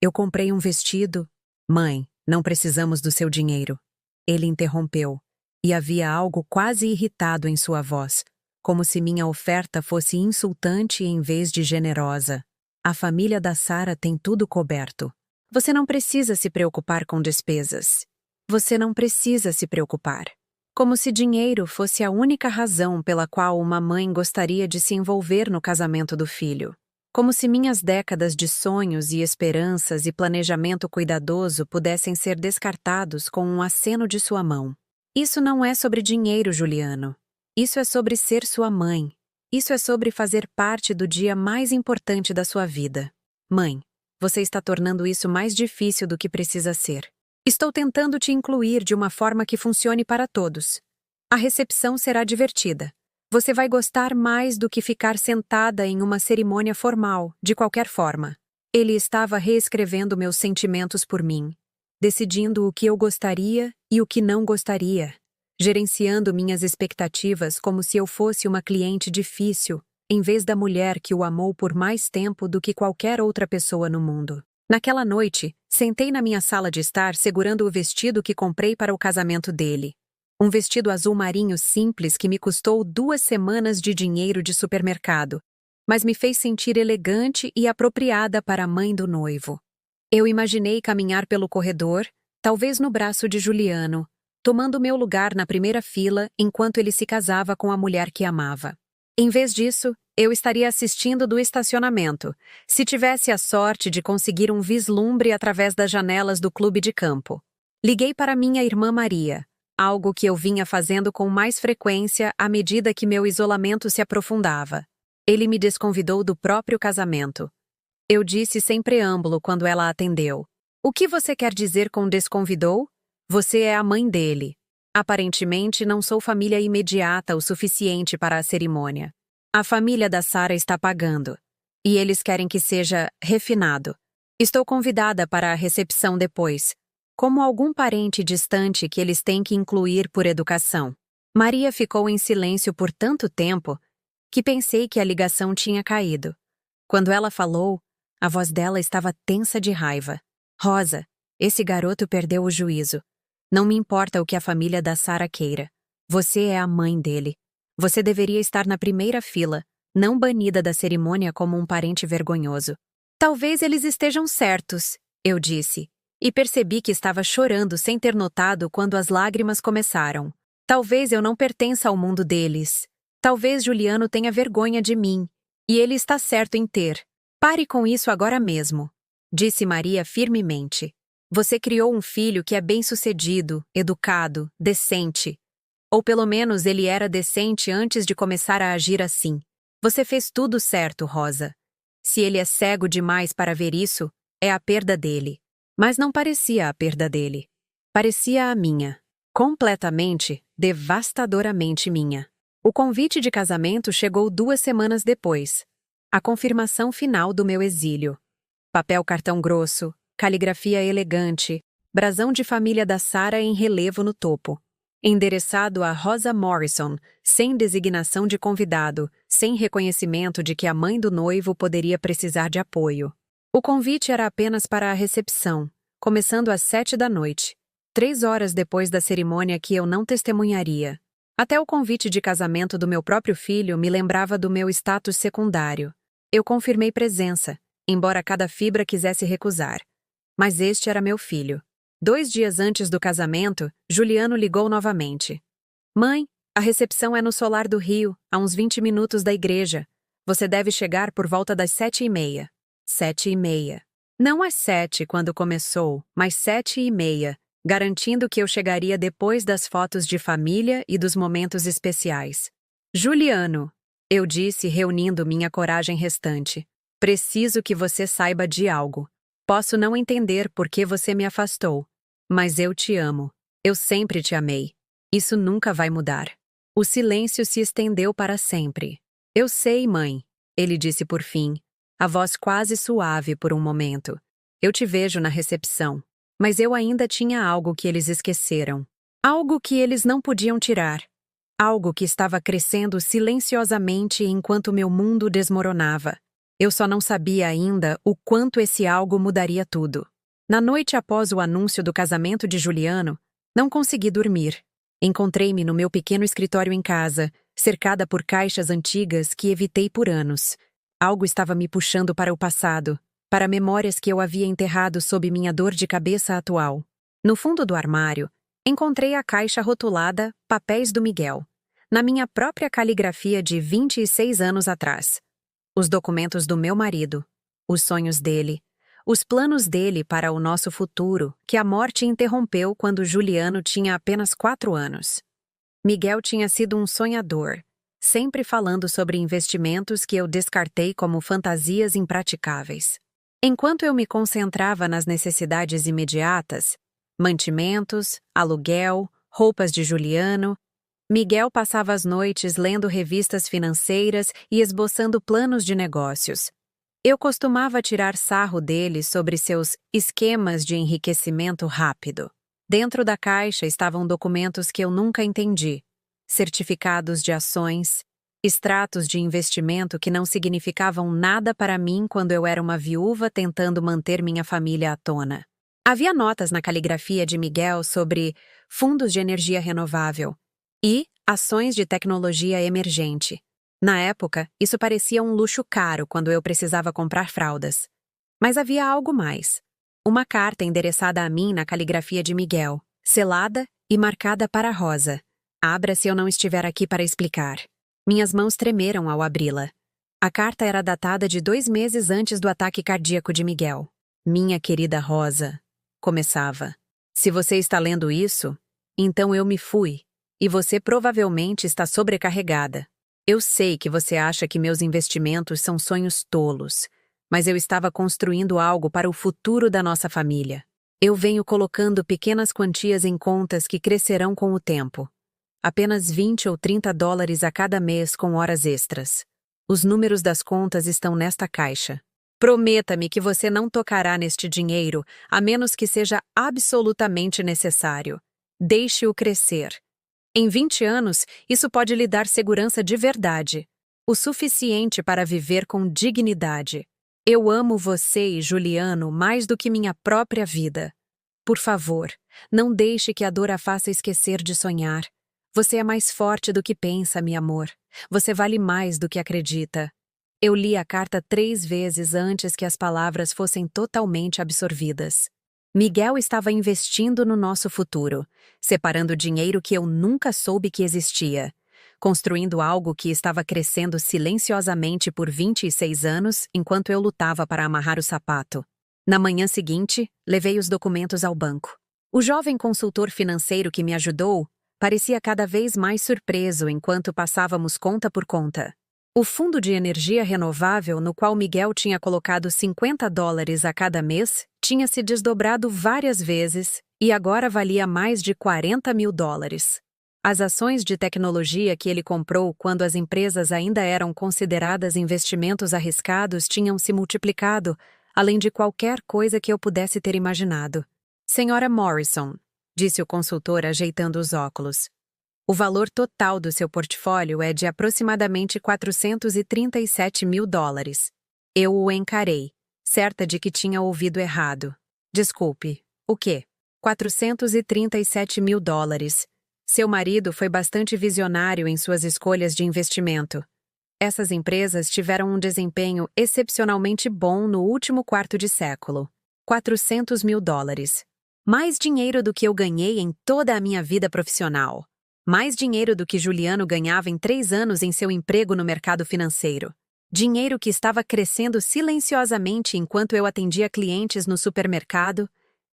Eu comprei um vestido. Mãe, não precisamos do seu dinheiro. Ele interrompeu, e havia algo quase irritado em sua voz, como se minha oferta fosse insultante em vez de generosa. A família da Sara tem tudo coberto. Você não precisa se preocupar com despesas. Você não precisa se preocupar. Como se dinheiro fosse a única razão pela qual uma mãe gostaria de se envolver no casamento do filho. Como se minhas décadas de sonhos e esperanças e planejamento cuidadoso pudessem ser descartados com um aceno de sua mão. Isso não é sobre dinheiro, Juliano. Isso é sobre ser sua mãe. Isso é sobre fazer parte do dia mais importante da sua vida. Mãe, você está tornando isso mais difícil do que precisa ser. Estou tentando te incluir de uma forma que funcione para todos. A recepção será divertida. Você vai gostar mais do que ficar sentada em uma cerimônia formal, de qualquer forma. Ele estava reescrevendo meus sentimentos por mim, decidindo o que eu gostaria e o que não gostaria, gerenciando minhas expectativas como se eu fosse uma cliente difícil, em vez da mulher que o amou por mais tempo do que qualquer outra pessoa no mundo. Naquela noite, sentei na minha sala de estar segurando o vestido que comprei para o casamento dele. Um vestido azul marinho simples que me custou 2 semanas de dinheiro de supermercado, mas me fez sentir elegante e apropriada para a mãe do noivo. Eu imaginei caminhar pelo corredor, talvez no braço de Juliano, tomando meu lugar na primeira fila enquanto ele se casava com a mulher que amava. Em vez disso, eu estaria assistindo do estacionamento, se tivesse a sorte de conseguir um vislumbre através das janelas do clube de campo. Liguei para minha irmã Maria, algo que eu vinha fazendo com mais frequência à medida que meu isolamento se aprofundava. Ele me desconvidou do próprio casamento. Eu disse sem preâmbulo quando ela atendeu. O que você quer dizer com desconvidou? Você é a mãe dele. Aparentemente, não sou família imediata o suficiente para a cerimônia. A família da Sara está pagando. E eles querem que seja refinado. Estou convidada para a recepção depois, como algum parente distante que eles têm que incluir por educação. Maria ficou em silêncio por tanto tempo que pensei que a ligação tinha caído. Quando ela falou, a voz dela estava tensa de raiva. Rosa, esse garoto perdeu o juízo. Não me importa o que a família da Sara queira. Você é a mãe dele. Você deveria estar na primeira fila, não banida da cerimônia como um parente vergonhoso. Talvez eles estejam certos, eu disse, e percebi que estava chorando sem ter notado quando as lágrimas começaram. Talvez eu não pertença ao mundo deles. Talvez Juliano tenha vergonha de mim, e ele está certo em ter. Pare com isso agora mesmo, disse Maria firmemente. Você criou um filho que é bem-sucedido, educado, decente. Ou pelo menos ele era decente antes de começar a agir assim. Você fez tudo certo, Rosa. Se ele é cego demais para ver isso, é a perda dele. Mas não parecia a perda dele. Parecia a minha. Completamente, devastadoramente minha. O convite de casamento chegou 2 semanas depois. A confirmação final do meu exílio. Papel cartão grosso, caligrafia elegante, brasão de família da Sarah em relevo no topo. Endereçado a Rosa Morrison, sem designação de convidado, sem reconhecimento de que a mãe do noivo poderia precisar de apoio. O convite era apenas para a recepção, começando às 7 da noite, 3 horas depois da cerimônia que eu não testemunharia. Até o convite de casamento do meu próprio filho me lembrava do meu status secundário. Eu confirmei presença, embora cada fibra quisesse recusar. Mas este era meu filho. 2 dias antes do casamento, Juliano ligou novamente. Mãe, a recepção é no Solar do Rio, a uns 20 minutos da igreja. Você deve chegar por volta das 7h30. 7h30. Não às 7 quando começou, mas 7h30, garantindo que eu chegaria depois das fotos de família e dos momentos especiais. Juliano, eu disse reunindo minha coragem restante. Preciso que você saiba de algo. Posso não entender por que você me afastou. Mas eu te amo. Eu sempre te amei. Isso nunca vai mudar. O silêncio se estendeu para sempre. Eu sei, mãe, ele disse por fim, a voz quase suave por um momento. Eu te vejo na recepção. Mas eu ainda tinha algo que eles esqueceram. Algo que eles não podiam tirar. Algo que estava crescendo silenciosamente enquanto meu mundo desmoronava. Eu só não sabia ainda o quanto esse algo mudaria tudo. Na noite após o anúncio do casamento de Juliano, não consegui dormir. Encontrei-me no meu pequeno escritório em casa, cercada por caixas antigas que evitei por anos. Algo estava me puxando para o passado, para memórias que eu havia enterrado sob minha dor de cabeça atual. No fundo do armário, encontrei a caixa rotulada Papéis do Miguel, na minha própria caligrafia de 26 anos atrás. Os documentos do meu marido, os sonhos dele, os planos dele para o nosso futuro, que a morte interrompeu quando Juliano tinha apenas 4 anos. Miguel tinha sido um sonhador, sempre falando sobre investimentos que eu descartei como fantasias impraticáveis. Enquanto eu me concentrava nas necessidades imediatas, mantimentos, aluguel, roupas de Juliano, Miguel passava as noites lendo revistas financeiras e esboçando planos de negócios. Eu costumava tirar sarro dele sobre seus esquemas de enriquecimento rápido. Dentro da caixa estavam documentos que eu nunca entendi, certificados de ações, extratos de investimento que não significavam nada para mim quando eu era uma viúva tentando manter minha família à tona. Havia notas na caligrafia de Miguel sobre fundos de energia renovável e ações de tecnologia emergente. Na época, isso parecia um luxo caro quando eu precisava comprar fraldas. Mas havia algo mais. Uma carta endereçada a mim na caligrafia de Miguel, selada e marcada para Rosa. Abra se eu não estiver aqui para explicar. Minhas mãos tremeram ao abri-la. A carta era datada de 2 meses antes do ataque cardíaco de Miguel. Minha querida Rosa, começava. Se você está lendo isso, então eu me fui, e você provavelmente está sobrecarregada. Eu sei que você acha que meus investimentos são sonhos tolos, mas eu estava construindo algo para o futuro da nossa família. Eu venho colocando pequenas quantias em contas que crescerão com o tempo. Apenas 20 ou 30 dólares a cada mês com horas extras. Os números das contas estão nesta caixa. Prometa-me que você não tocará neste dinheiro, a menos que seja absolutamente necessário. Deixe-o crescer. Em 20 anos, isso pode lhe dar segurança de verdade. O suficiente para viver com dignidade. Eu amo você e Juliano mais do que minha própria vida. Por favor, não deixe que a dor a faça esquecer de sonhar. Você é mais forte do que pensa, meu amor. Você vale mais do que acredita. Eu li a carta 3 vezes antes que as palavras fossem totalmente absorvidas. Miguel estava investindo no nosso futuro, separando dinheiro que eu nunca soube que existia, construindo algo que estava crescendo silenciosamente por 26 anos enquanto eu lutava para amarrar o sapato. Na manhã seguinte, levei os documentos ao banco. O jovem consultor financeiro que me ajudou parecia cada vez mais surpreso enquanto passávamos conta por conta. O fundo de energia renovável no qual Miguel tinha colocado $50 a cada mês tinha se desdobrado várias vezes e agora valia mais de $40 mil. As ações de tecnologia que ele comprou quando as empresas ainda eram consideradas investimentos arriscados tinham se multiplicado, além de qualquer coisa que eu pudesse ter imaginado. Senhora Morrison, disse o consultor ajeitando os óculos. O valor total do seu portfólio é de aproximadamente $437 mil. Eu o encarei, certa de que tinha ouvido errado. Desculpe, o quê? $437 mil. Seu marido foi bastante visionário em suas escolhas de investimento. Essas empresas tiveram um desempenho excepcionalmente bom no último quarto de século. $400 mil. Mais dinheiro do que eu ganhei em toda a minha vida profissional. Mais dinheiro do que Juliano ganhava em 3 anos em seu emprego no mercado financeiro. Dinheiro que estava crescendo silenciosamente enquanto eu atendia clientes no supermercado,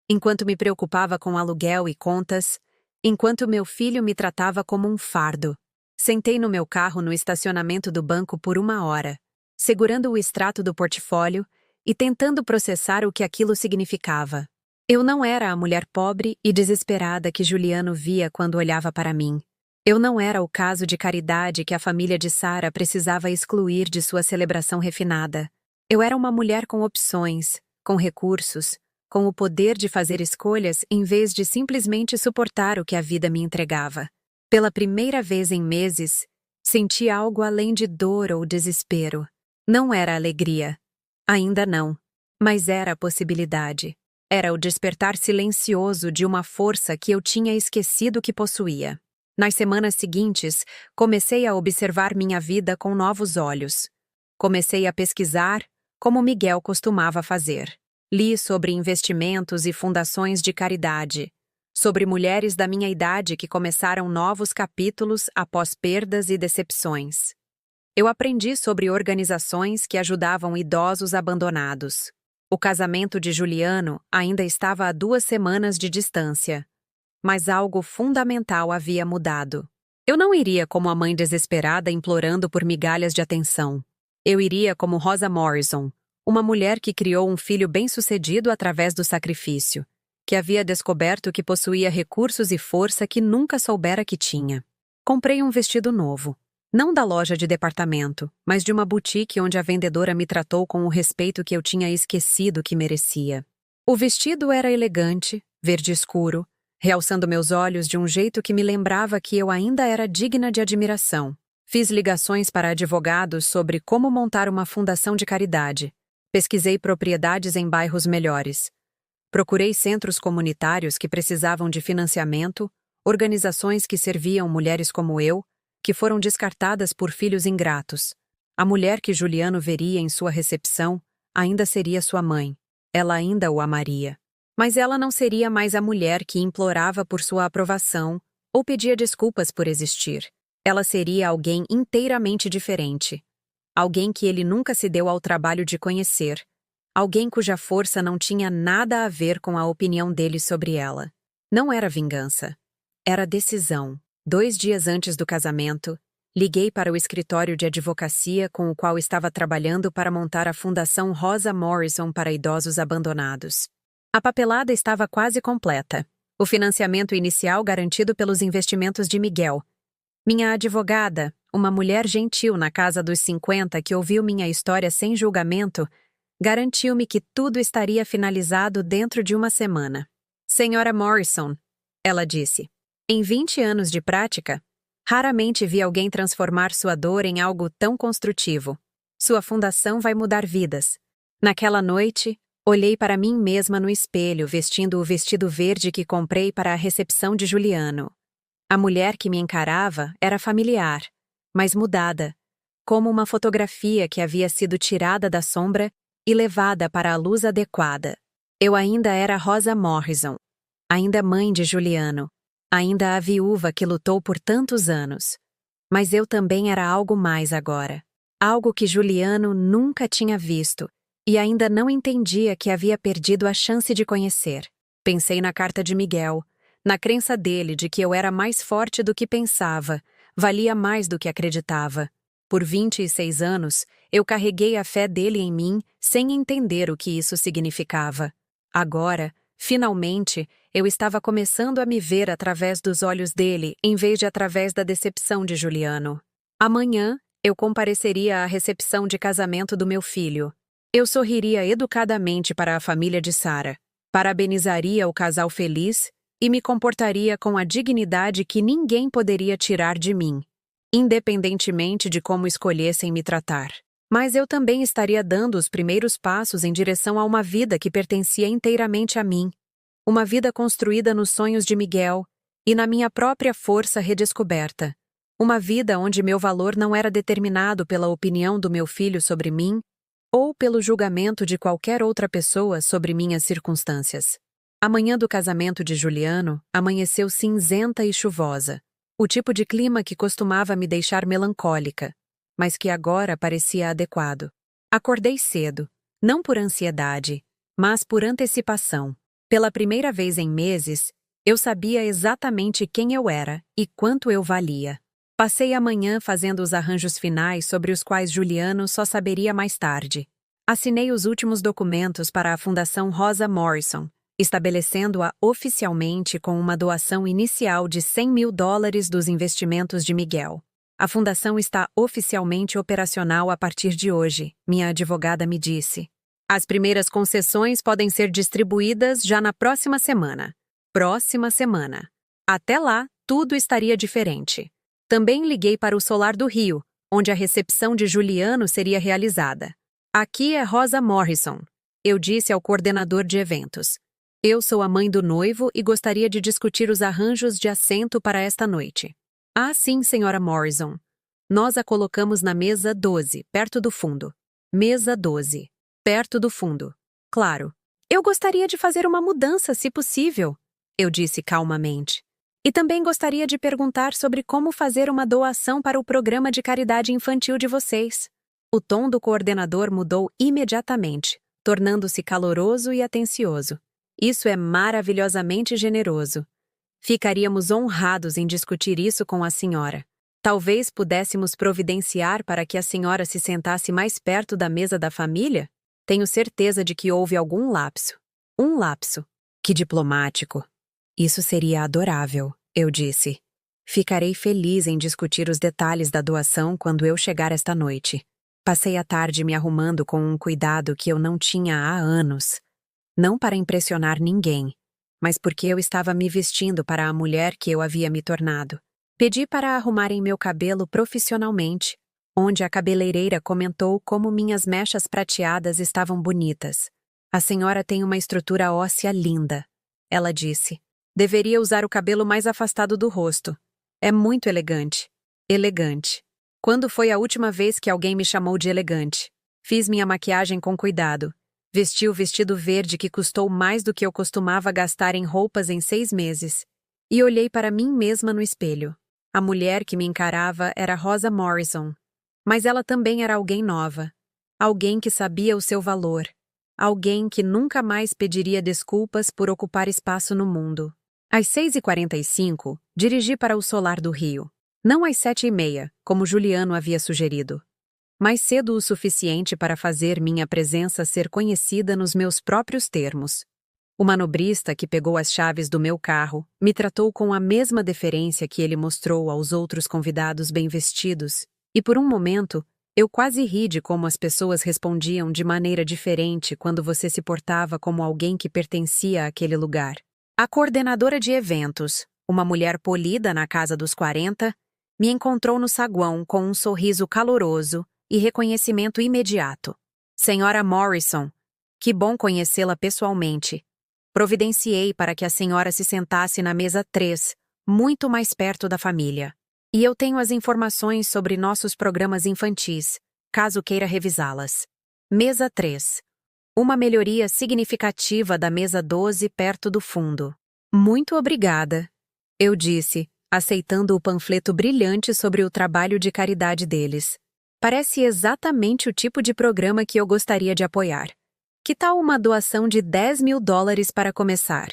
enquanto me preocupava com aluguel e contas, enquanto meu filho me tratava como um fardo. Sentei no meu carro no estacionamento do banco por 1 hora, segurando o extrato do portfólio e tentando processar o que aquilo significava. Eu não era a mulher pobre e desesperada que Juliano via quando olhava para mim. Eu não era o caso de caridade que a família de Sarah precisava excluir de sua celebração refinada. Eu era uma mulher com opções, com recursos, com o poder de fazer escolhas em vez de simplesmente suportar o que a vida me entregava. Pela primeira vez em meses, senti algo além de dor ou desespero. Não era alegria. Ainda não. Mas era a possibilidade. Era o despertar silencioso de uma força que eu tinha esquecido que possuía. Nas semanas seguintes, comecei a observar minha vida com novos olhos. Comecei a pesquisar, como Miguel costumava fazer. Li sobre investimentos e fundações de caridade, sobre mulheres da minha idade que começaram novos capítulos após perdas e decepções. Eu aprendi sobre organizações que ajudavam idosos abandonados. O casamento de Juliano ainda estava a 2 semanas de distância. Mas algo fundamental havia mudado. Eu não iria como a mãe desesperada implorando por migalhas de atenção. Eu iria como Rosa Morrison, uma mulher que criou um filho bem-sucedido através do sacrifício, que havia descoberto que possuía recursos e força que nunca soubera que tinha. Comprei um vestido novo. Não da loja de departamento, mas de uma boutique onde a vendedora me tratou com o respeito que eu tinha esquecido que merecia. O vestido era elegante, verde escuro, realçando meus olhos de um jeito que me lembrava que eu ainda era digna de admiração. Fiz ligações para advogados sobre como montar uma fundação de caridade. Pesquisei propriedades em bairros melhores. Procurei centros comunitários que precisavam de financiamento, organizações que serviam mulheres como eu, que foram descartadas por filhos ingratos. A mulher que Juliano veria em sua recepção ainda seria sua mãe. Ela ainda o amaria. Mas ela não seria mais a mulher que implorava por sua aprovação ou pedia desculpas por existir. Ela seria alguém inteiramente diferente. Alguém que ele nunca se deu ao trabalho de conhecer. Alguém cuja força não tinha nada a ver com a opinião dele sobre ela. Não era vingança. Era decisão. 2 dias antes do casamento, liguei para o escritório de advocacia com o qual estava trabalhando para montar a Fundação Rosa Morrison para idosos abandonados. A papelada estava quase completa. O financiamento inicial garantido pelos investimentos de Miguel. Minha advogada, uma mulher gentil na casa dos 50 que ouviu minha história sem julgamento, garantiu-me que tudo estaria finalizado dentro de 1 semana. Senhora Morrison, ela disse. Em 20 anos de prática, raramente vi alguém transformar sua dor em algo tão construtivo. Sua fundação vai mudar vidas. Naquela noite, olhei para mim mesma no espelho vestindo o vestido verde que comprei para a recepção de Juliano. A mulher que me encarava era familiar, mas mudada, como uma fotografia que havia sido tirada da sombra e levada para a luz adequada. Eu ainda era Rosa Morrison, ainda mãe de Juliano. Ainda a viúva que lutou por tantos anos. Mas eu também era algo mais agora. Algo que Juliano nunca tinha visto e ainda não entendia que havia perdido a chance de conhecer. Pensei na carta de Miguel, na crença dele de que eu era mais forte do que pensava, valia mais do que acreditava. Por 26 anos, eu carreguei a fé dele em mim sem entender o que isso significava. Agora, finalmente, eu estava começando a me ver através dos olhos dele em vez de através da decepção de Juliano. Amanhã, eu compareceria à recepção de casamento do meu filho. Eu sorriria educadamente para a família de Sarah, parabenizaria o casal feliz e me comportaria com a dignidade que ninguém poderia tirar de mim, independentemente de como escolhessem me tratar. Mas eu também estaria dando os primeiros passos em direção a uma vida que pertencia inteiramente a mim, uma vida construída nos sonhos de Miguel e na minha própria força redescoberta, uma vida onde meu valor não era determinado pela opinião do meu filho sobre mim ou pelo julgamento de qualquer outra pessoa sobre minhas circunstâncias. A manhã do casamento de Juliano amanheceu cinzenta e chuvosa, o tipo de clima que costumava me deixar melancólica, mas que agora parecia adequado. Acordei cedo, não por ansiedade, mas por antecipação. Pela primeira vez em meses, eu sabia exatamente quem eu era e quanto eu valia. Passei a manhã fazendo os arranjos finais sobre os quais Juliano só saberia mais tarde. Assinei os últimos documentos para a Fundação Rosa Morrison, estabelecendo-a oficialmente com uma doação inicial de $100 mil dos investimentos de Miguel. A fundação está oficialmente operacional a partir de hoje, minha advogada me disse. As primeiras concessões podem ser distribuídas já na próxima semana. Próxima semana. Até lá, tudo estaria diferente. Também liguei para o Solar do Rio, onde a recepção de Juliano seria realizada. Aqui é Rosa Morrison, eu disse ao coordenador de eventos. Eu sou a mãe do noivo e gostaria de discutir os arranjos de assento para esta noite. Ah, sim, senhora Morrison. Nós a colocamos na mesa 12, perto do fundo. Mesa 12, perto do fundo. Claro. Eu gostaria de fazer uma mudança, se possível, eu disse calmamente. E também gostaria de perguntar sobre como fazer uma doação para o programa de caridade infantil de vocês. O tom do coordenador mudou imediatamente, tornando-se caloroso e atencioso. Isso é maravilhosamente generoso. Ficaríamos honrados em discutir isso com a senhora. Talvez pudéssemos providenciar para que a senhora se sentasse mais perto da mesa da família? Tenho certeza de que houve algum lapso. Um lapso. Que diplomático. Isso seria adorável, eu disse. Ficarei feliz em discutir os detalhes da doação quando eu chegar esta noite. Passei a tarde me arrumando com um cuidado que eu não tinha há anos. Não para impressionar ninguém, mas porque eu estava me vestindo para a mulher que eu havia me tornado. Pedi para arrumarem meu cabelo profissionalmente, onde a cabeleireira comentou como minhas mechas prateadas estavam bonitas. A senhora tem uma estrutura óssea linda, ela disse. Deveria usar o cabelo mais afastado do rosto. É muito elegante. Elegante. Quando foi a última vez que alguém me chamou de elegante? Fiz minha maquiagem com cuidado. Vesti o vestido verde que custou mais do que eu costumava gastar em roupas em 6 meses. E olhei para mim mesma no espelho. A mulher que me encarava era Rosa Morrison. Mas ela também era alguém nova. Alguém que sabia o seu valor. Alguém que nunca mais pediria desculpas por ocupar espaço no mundo. Às 6h45, dirigi para o Solar do Rio. Não às 7h30, como Juliano havia sugerido. Mais cedo o suficiente para fazer minha presença ser conhecida nos meus próprios termos. O manobrista que pegou as chaves do meu carro me tratou com a mesma deferência que ele mostrou aos outros convidados bem vestidos, e por um momento, eu quase ri de como as pessoas respondiam de maneira diferente quando você se portava como alguém que pertencia àquele lugar. A coordenadora de eventos, uma mulher polida na casa dos 40, me encontrou no saguão com um sorriso caloroso e reconhecimento imediato. Senhora Morrison, que bom conhecê-la pessoalmente. Providenciei para que a senhora se sentasse na mesa 3, muito mais perto da família. E eu tenho as informações sobre nossos programas infantis, caso queira revisá-las. Mesa 3. Uma melhoria significativa da mesa 12 perto do fundo. Muito obrigada, eu disse, aceitando o panfleto brilhante sobre o trabalho de caridade deles. Parece exatamente o tipo de programa que eu gostaria de apoiar. Que tal uma doação de $10 mil para começar?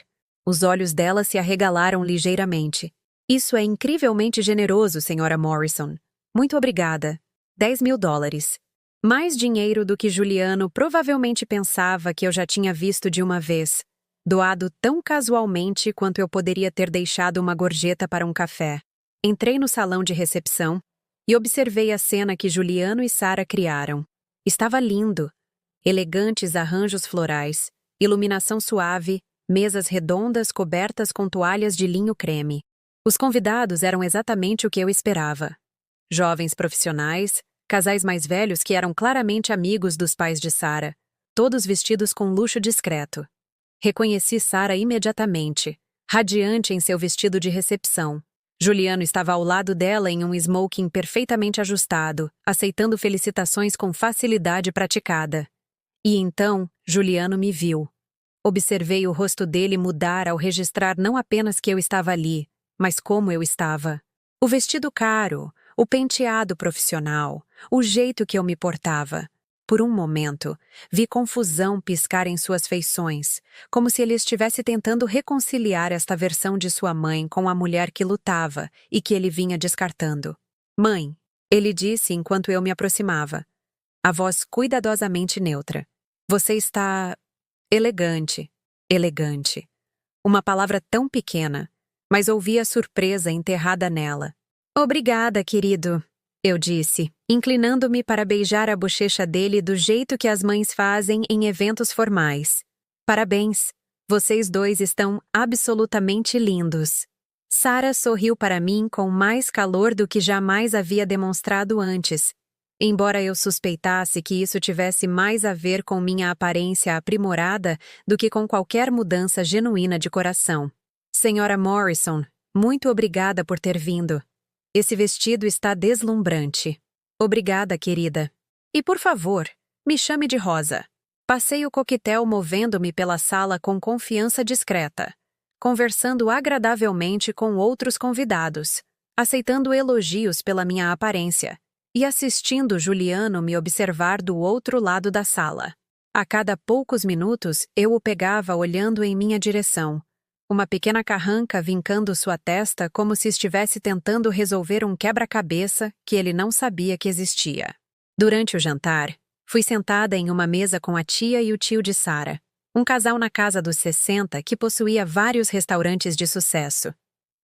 Os olhos dela se arregalaram ligeiramente. Isso é incrivelmente generoso, Senhora Morrison. Muito obrigada. $10.000. Mais dinheiro do que Juliano provavelmente pensava que eu já tinha visto de uma vez, doado tão casualmente quanto eu poderia ter deixado uma gorjeta para um café. Entrei no salão de recepção e observei a cena que Juliano e Sarah criaram. Estava lindo. Elegantes arranjos florais, iluminação suave, mesas redondas cobertas com toalhas de linho creme. Os convidados eram exatamente o que eu esperava. Jovens profissionais, casais mais velhos que eram claramente amigos dos pais de Sarah, todos vestidos com luxo discreto. Reconheci Sarah imediatamente, radiante em seu vestido de recepção. Juliano estava ao lado dela em um smoking perfeitamente ajustado, aceitando felicitações com facilidade praticada. E então, Juliano me viu. Observei o rosto dele mudar ao registrar não apenas que eu estava ali, mas como eu estava. O vestido caro, o penteado profissional, o jeito que eu me portava. Por um momento, vi confusão piscar em suas feições, como se ele estivesse tentando reconciliar esta versão de sua mãe com a mulher que lutava e que ele vinha descartando. Mãe, ele disse enquanto eu me aproximava, a voz cuidadosamente neutra. Você está elegante, elegante. Uma palavra tão pequena, mas ouvi a surpresa enterrada nela. Obrigada, querido, eu disse, inclinando-me para beijar a bochecha dele do jeito que as mães fazem em eventos formais. Parabéns, vocês dois estão absolutamente lindos. Sarah sorriu para mim com mais calor do que jamais havia demonstrado antes, embora eu suspeitasse que isso tivesse mais a ver com minha aparência aprimorada do que com qualquer mudança genuína de coração. Senhora Morrison, muito obrigada por ter vindo. Esse vestido está deslumbrante. Obrigada, querida. E por favor, me chame de Rosa. Passei o coquetel movendo-me pela sala com confiança discreta, conversando agradavelmente com outros convidados, aceitando elogios pela minha aparência e assistindo Juliano me observar do outro lado da sala. A cada poucos minutos, eu o pegava olhando em minha direção, uma pequena carranca vincando sua testa como se estivesse tentando resolver um quebra-cabeça que ele não sabia que existia. Durante o jantar, fui sentada em uma mesa com a tia e o tio de Sarah, um casal na casa dos 60 que possuía vários restaurantes de sucesso.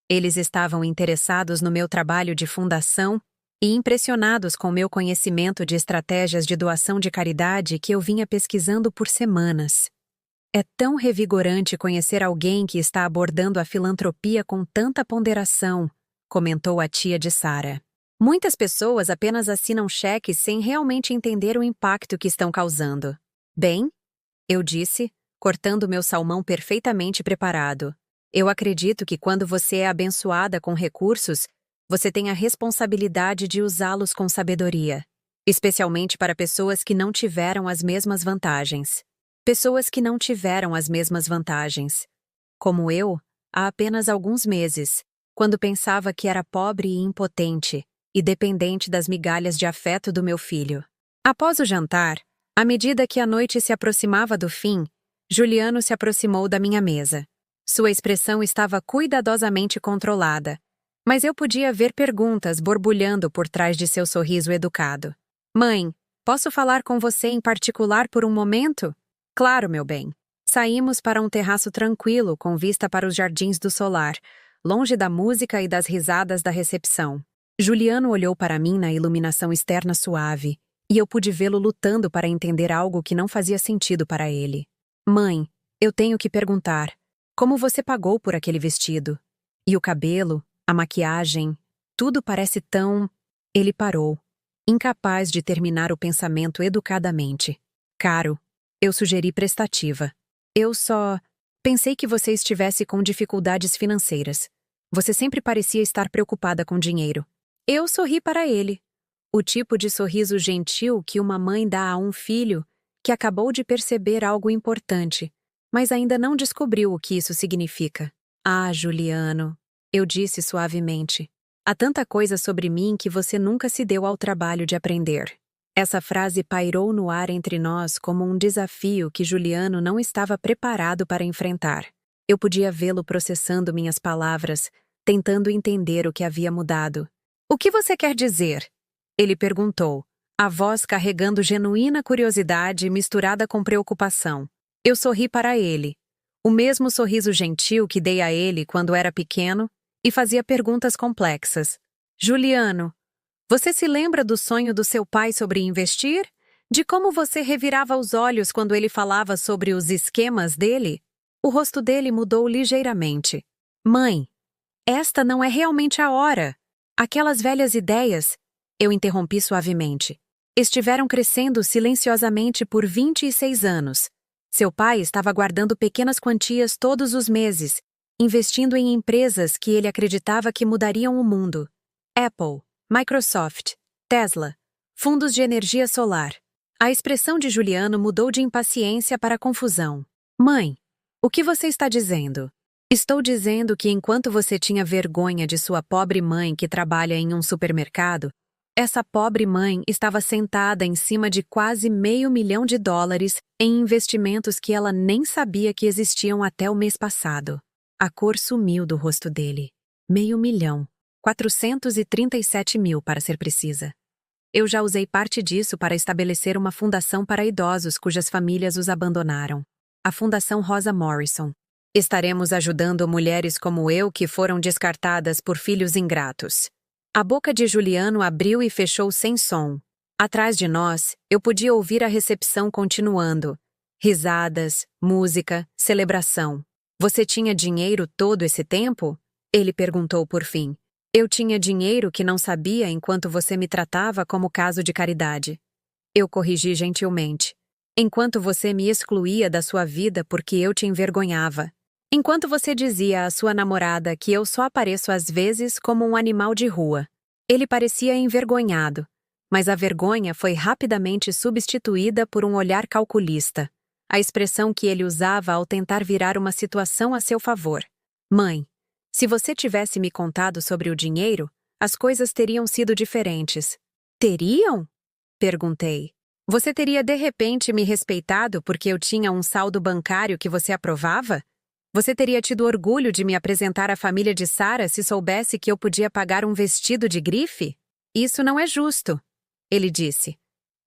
Eles estavam interessados no meu trabalho de fundação e impressionados com meu conhecimento de estratégias de doação de caridade que eu vinha pesquisando por semanas. É tão revigorante conhecer alguém que está abordando a filantropia com tanta ponderação, comentou a tia de Sarah. Muitas pessoas apenas assinam cheques sem realmente entender o impacto que estão causando. Bem, eu disse, cortando meu salmão perfeitamente preparado. Eu acredito que quando você é abençoada com recursos, você tem a responsabilidade de usá-los com sabedoria, especialmente para pessoas que não tiveram as mesmas vantagens. Pessoas que não tiveram as mesmas vantagens. Como eu, há apenas alguns meses, quando pensava que era pobre e impotente, e dependente das migalhas de afeto do meu filho. Após o jantar, à medida que a noite se aproximava do fim, Juliano se aproximou da minha mesa. Sua expressão estava cuidadosamente controlada, mas eu podia ver perguntas borbulhando por trás de seu sorriso educado. Mãe, posso falar com você em particular por um momento? Claro, meu bem. Saímos para um terraço tranquilo com vista para os jardins do solar, longe da música e das risadas da recepção. Juliano olhou para mim na iluminação externa suave, e eu pude vê-lo lutando para entender algo que não fazia sentido para ele. Mãe, eu tenho que perguntar, como você pagou por aquele vestido? E o cabelo, a maquiagem, tudo parece tão... Ele parou, incapaz de terminar o pensamento educadamente. Caro, eu sugeri prestativa. Eu só... Pensei que você estivesse com dificuldades financeiras. Você sempre parecia estar preocupada com dinheiro. Eu sorri para ele. O tipo de sorriso gentil que uma mãe dá a um filho que acabou de perceber algo importante, mas ainda não descobriu o que isso significa. Ah, Juliano, eu disse suavemente. Há tanta coisa sobre mim que você nunca se deu ao trabalho de aprender. Essa frase pairou no ar entre nós como um desafio que Juliano não estava preparado para enfrentar. Eu podia vê-lo processando minhas palavras, tentando entender o que havia mudado. "O que você quer dizer?" Ele perguntou, a voz carregando genuína curiosidade misturada com preocupação. Eu sorri para ele, o mesmo sorriso gentil que dei a ele quando era pequeno, e fazia perguntas complexas. "Juliano, você se lembra do sonho do seu pai sobre investir? De como você revirava os olhos quando ele falava sobre os esquemas dele?" O rosto dele mudou ligeiramente. "Mãe, esta não é realmente a hora. Aquelas velhas ideias," eu interrompi suavemente, "estiveram crescendo silenciosamente por 26 anos. Seu pai estava guardando pequenas quantias todos os meses, investindo em empresas que ele acreditava que mudariam o mundo. Apple, Microsoft, Tesla, fundos de energia solar." A expressão de Juliano mudou de impaciência para confusão. "Mãe, o que você está dizendo?" "Estou dizendo que enquanto você tinha vergonha de sua pobre mãe que trabalha em um supermercado, essa pobre mãe estava sentada em cima de quase $500 mil em investimentos que ela nem sabia que existiam até o mês passado." A cor sumiu do rosto dele. $500 mil. 437 mil, para ser precisa. "Eu já usei parte disso para estabelecer uma fundação para idosos cujas famílias os abandonaram. A Fundação Rosa Morrison. Estaremos ajudando mulheres como eu que foram descartadas por filhos ingratos." A boca de Juliano abriu e fechou sem som. Atrás de nós, eu podia ouvir a recepção continuando. Risadas, música, celebração. "Você tinha dinheiro todo esse tempo?" ele perguntou por fim. "Eu tinha dinheiro que não sabia enquanto você me tratava como caso de caridade." Eu corrigi gentilmente. "Enquanto você me excluía da sua vida porque eu te envergonhava. Enquanto você dizia à sua namorada que eu só apareço às vezes como um animal de rua." Ele parecia envergonhado, mas a vergonha foi rapidamente substituída por um olhar calculista, a expressão que ele usava ao tentar virar uma situação a seu favor. "Mãe, se você tivesse me contado sobre o dinheiro, as coisas teriam sido diferentes." "Teriam?" perguntei. "Você teria de repente me respeitado porque eu tinha um saldo bancário que você aprovava? Você teria tido orgulho de me apresentar à família de Sarah se soubesse que eu podia pagar um vestido de grife? Isso não é justo," ele disse.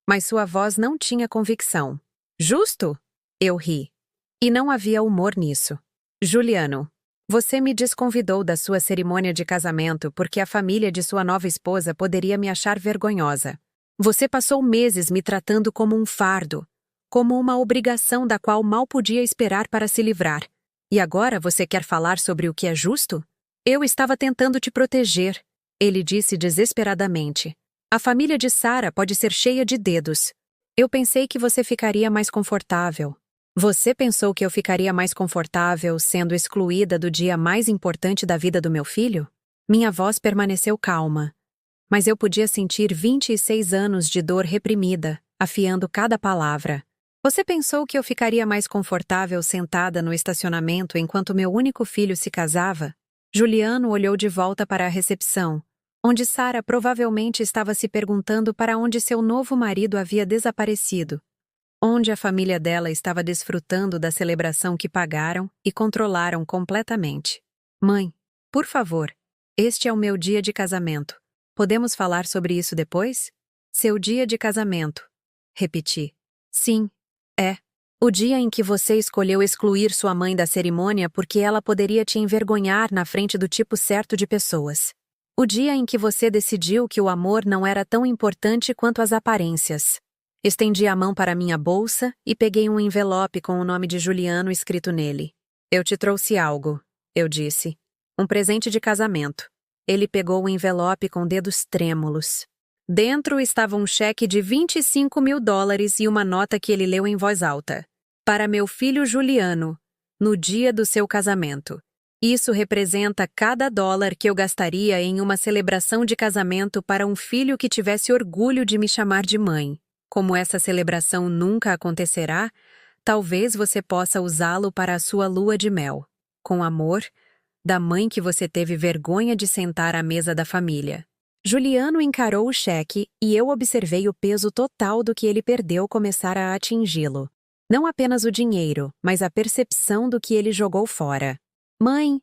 Mas sua voz não tinha convicção. "Justo?" Eu ri. E não havia humor nisso. "Juliano, você me desconvidou da sua cerimônia de casamento porque a família de sua nova esposa poderia me achar vergonhosa. Você passou meses me tratando como um fardo, como uma obrigação da qual mal podia esperar para se livrar. E agora você quer falar sobre o que é justo?" "Eu estava tentando te proteger," ele disse desesperadamente. "A família de Sarah pode ser cheia de dedos. Eu pensei que você ficaria mais confortável." "Você pensou que eu ficaria mais confortável sendo excluída do dia mais importante da vida do meu filho?" Minha voz permaneceu calma, mas eu podia sentir 26 anos de dor reprimida, afiando cada palavra. "Você pensou que eu ficaria mais confortável sentada no estacionamento enquanto meu único filho se casava?" Juliano olhou de volta para a recepção, onde Sarah provavelmente estava se perguntando para onde seu novo marido havia desaparecido, onde a família dela estava desfrutando da celebração que pagaram e controlaram completamente. "Mãe, por favor, este é o meu dia de casamento. Podemos falar sobre isso depois?" "Seu dia de casamento," repeti. "Sim. É. O dia em que você escolheu excluir sua mãe da cerimônia porque ela poderia te envergonhar na frente do tipo certo de pessoas. O dia em que você decidiu que o amor não era tão importante quanto as aparências." Estendi a mão para minha bolsa e peguei um envelope com o nome de Juliano escrito nele. "Eu te trouxe algo," eu disse. "Um presente de casamento." Ele pegou o envelope com dedos trêmulos. Dentro estava um cheque de $25 mil e uma nota que ele leu em voz alta. "Para meu filho Juliano, no dia do seu casamento. Isso representa cada dólar que eu gastaria em uma celebração de casamento para um filho que tivesse orgulho de me chamar de mãe. Como essa celebração nunca acontecerá, talvez você possa usá-lo para a sua lua de mel. Com amor, da mãe que você teve vergonha de sentar à mesa da família." Juliano encarou o cheque e eu observei o peso total do que ele perdeu começar a atingi-lo. Não apenas o dinheiro, mas a percepção do que ele jogou fora. Mãe,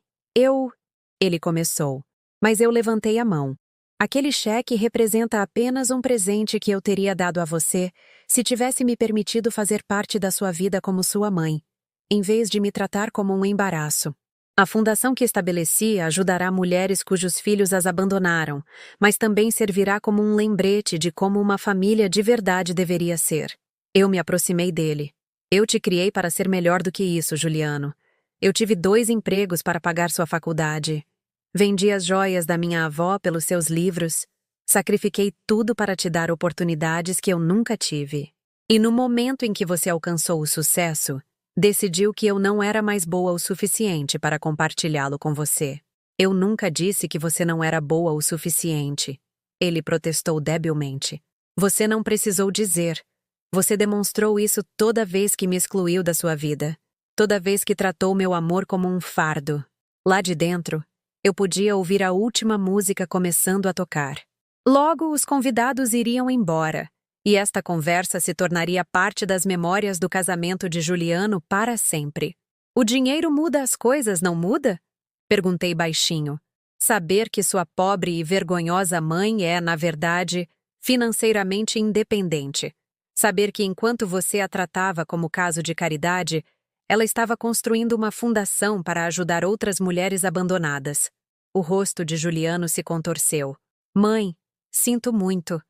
Ele começou, mas eu levantei a mão. Aquele cheque representa apenas um presente que eu teria dado a você se tivesse me permitido fazer parte da sua vida como sua mãe, em vez de me tratar como um embaraço. A fundação que estabeleci ajudará mulheres cujos filhos as abandonaram, mas também servirá como um lembrete de como uma família de verdade deveria ser. Eu me aproximei dele. Eu te criei para ser melhor do que isso, Juliano. Eu tive 2 empregos para pagar sua faculdade. Vendi as joias da minha avó pelos seus livros. Sacrifiquei tudo para te dar oportunidades que eu nunca tive. E no momento em que você alcançou o sucesso, decidiu que eu não era mais boa o suficiente para compartilhá-lo com você. Eu nunca disse que você não era boa o suficiente. Ele protestou debilmente. Você não precisou dizer. Você demonstrou isso toda vez que me excluiu da sua vida. Toda vez que tratou meu amor como um fardo. Lá de dentro, eu podia ouvir a última música começando a tocar. Logo, os convidados iriam embora, e esta conversa se tornaria parte das memórias do casamento de Juliano para sempre. O dinheiro muda as coisas, não muda? Perguntei baixinho. Saber que sua pobre e vergonhosa mãe é, na verdade, financeiramente independente. Saber que enquanto você a tratava como caso de caridade, ela estava construindo uma fundação para ajudar outras mulheres abandonadas. O rosto de Juliano se contorceu. Mãe, sinto muito.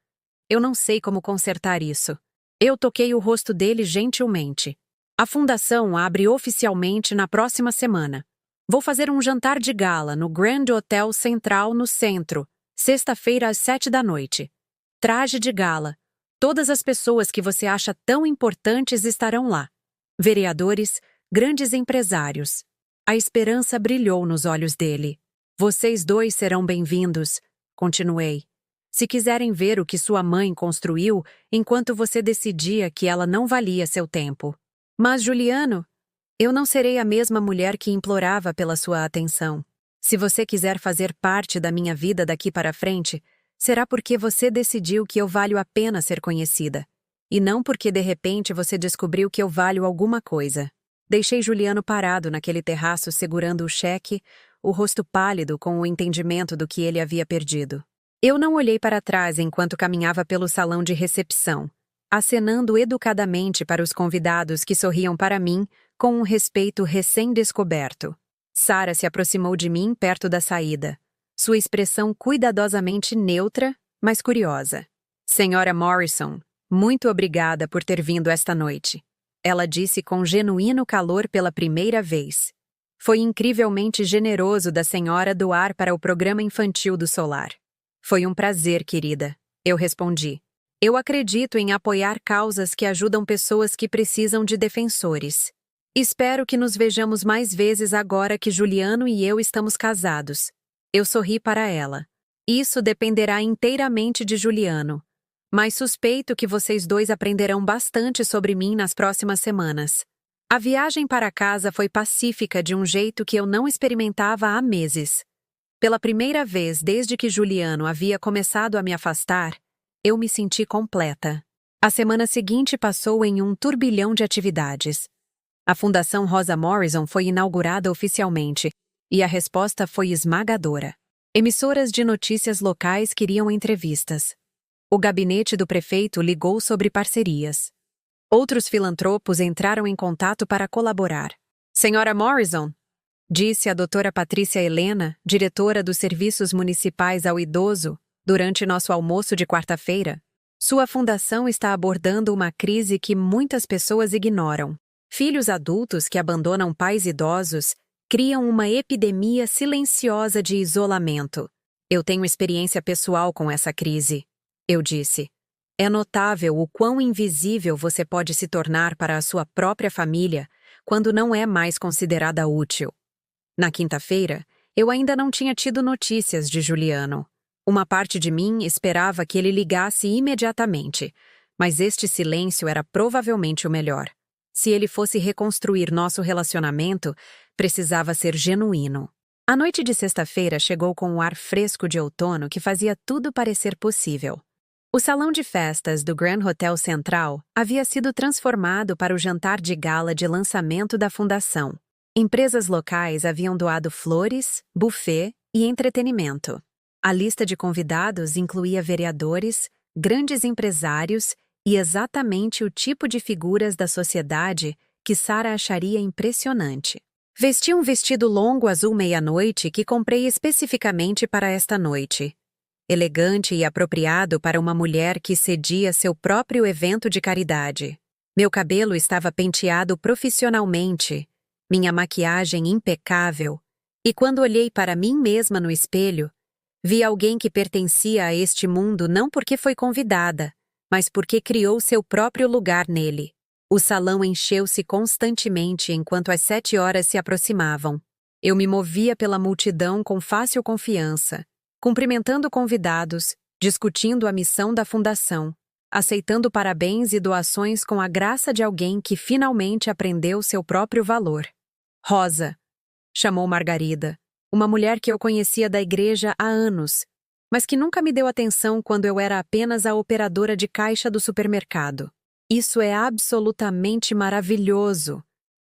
Eu não sei como consertar isso. Eu toquei o rosto dele gentilmente. A fundação abre oficialmente na próxima semana. Vou fazer um jantar de gala no Grand Hotel Central no centro, sexta-feira às 7 da noite. Traje de gala. Todas as pessoas que você acha tão importantes estarão lá. Vereadores, grandes empresários. A esperança brilhou nos olhos dele. Vocês 2 serão bem-vindos, continuei. Se quiserem ver o que sua mãe construiu enquanto você decidia que ela não valia seu tempo. Mas, Juliano, eu não serei a mesma mulher que implorava pela sua atenção. Se você quiser fazer parte da minha vida daqui para frente, será porque você decidiu que eu valho a pena ser conhecida. E não porque de repente você descobriu que eu valho alguma coisa. Deixei Juliano parado naquele terraço segurando o cheque, o rosto pálido com o entendimento do que ele havia perdido. Eu não olhei para trás enquanto caminhava pelo salão de recepção, acenando educadamente para os convidados que sorriam para mim com um respeito recém-descoberto. Sarah se aproximou de mim perto da saída, sua expressão cuidadosamente neutra, mas curiosa. Senhora Morrison, muito obrigada por ter vindo esta noite. Ela disse com genuíno calor pela primeira vez. Foi incrivelmente generoso da senhora doar para o programa infantil do Solar. Foi um prazer, querida. Eu respondi. Eu acredito em apoiar causas que ajudam pessoas que precisam de defensores. Espero que nos vejamos mais vezes agora que Juliano e eu estamos casados. Eu sorri para ela. Isso dependerá inteiramente de Juliano. Mas suspeito que vocês 2 aprenderão bastante sobre mim nas próximas semanas. A viagem para casa foi pacífica de um jeito que eu não experimentava há meses. Pela primeira vez desde que Juliano havia começado a me afastar, eu me senti completa. A semana seguinte passou em um turbilhão de atividades. A Fundação Rosa Morrison foi inaugurada oficialmente, e a resposta foi esmagadora. Emissoras de notícias locais queriam entrevistas. O gabinete do prefeito ligou sobre parcerias. Outros filantropos entraram em contato para colaborar. Senhora Morrison, disse a doutora Patrícia Helena, diretora dos Serviços Municipais ao Idoso, durante nosso almoço de quarta-feira, sua fundação está abordando uma crise que muitas pessoas ignoram. Filhos adultos que abandonam pais idosos criam uma epidemia silenciosa de isolamento. Eu tenho experiência pessoal com essa crise. Eu disse. É notável o quão invisível você pode se tornar para a sua própria família quando não é mais considerada útil. Na quinta-feira, eu ainda não tinha tido notícias de Juliano. Uma parte de mim esperava que ele ligasse imediatamente, mas este silêncio era provavelmente o melhor. Se ele fosse reconstruir nosso relacionamento, precisava ser genuíno. A noite de sexta-feira chegou com um ar fresco de outono que fazia tudo parecer possível. O salão de festas do Grand Hotel Central havia sido transformado para o jantar de gala de lançamento da fundação. Empresas locais haviam doado flores, buffet e entretenimento. A lista de convidados incluía vereadores, grandes empresários e exatamente o tipo de figuras da sociedade que Sarah acharia impressionante. Vesti um vestido longo azul meia-noite que comprei especificamente para esta noite. Elegante e apropriado para uma mulher que cedia seu próprio evento de caridade. Meu cabelo estava penteado profissionalmente, minha maquiagem impecável, e quando olhei para mim mesma no espelho, vi alguém que pertencia a este mundo não porque foi convidada, mas porque criou seu próprio lugar nele. O salão encheu-se constantemente enquanto as 7 horas se aproximavam. Eu me movia pela multidão com fácil confiança, cumprimentando convidados, discutindo a missão da fundação, aceitando parabéns e doações com a graça de alguém que finalmente aprendeu seu próprio valor. Rosa, chamou Margarida, uma mulher que eu conhecia da igreja há anos, mas que nunca me deu atenção quando eu era apenas a operadora de caixa do supermercado. Isso é absolutamente maravilhoso.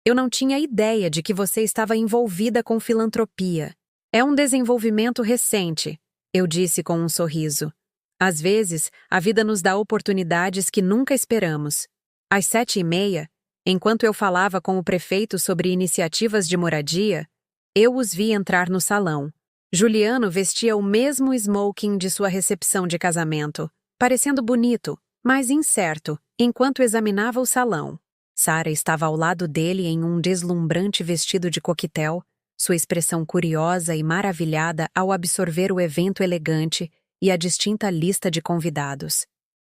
Eu não tinha ideia de que você estava envolvida com filantropia. É um desenvolvimento recente, eu disse com um sorriso. Às vezes, a vida nos dá oportunidades que nunca esperamos. Às 7h30, enquanto eu falava com o prefeito sobre iniciativas de moradia, eu os vi entrar no salão. Juliano vestia o mesmo smoking de sua recepção de casamento, parecendo bonito, mas incerto, enquanto examinava o salão. Sarah estava ao lado dele em um deslumbrante vestido de coquetel, sua expressão curiosa e maravilhada ao absorver o evento elegante e a distinta lista de convidados.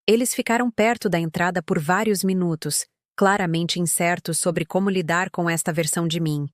Eles ficaram perto da entrada por vários minutos, claramente incertos sobre como lidar com esta versão de mim.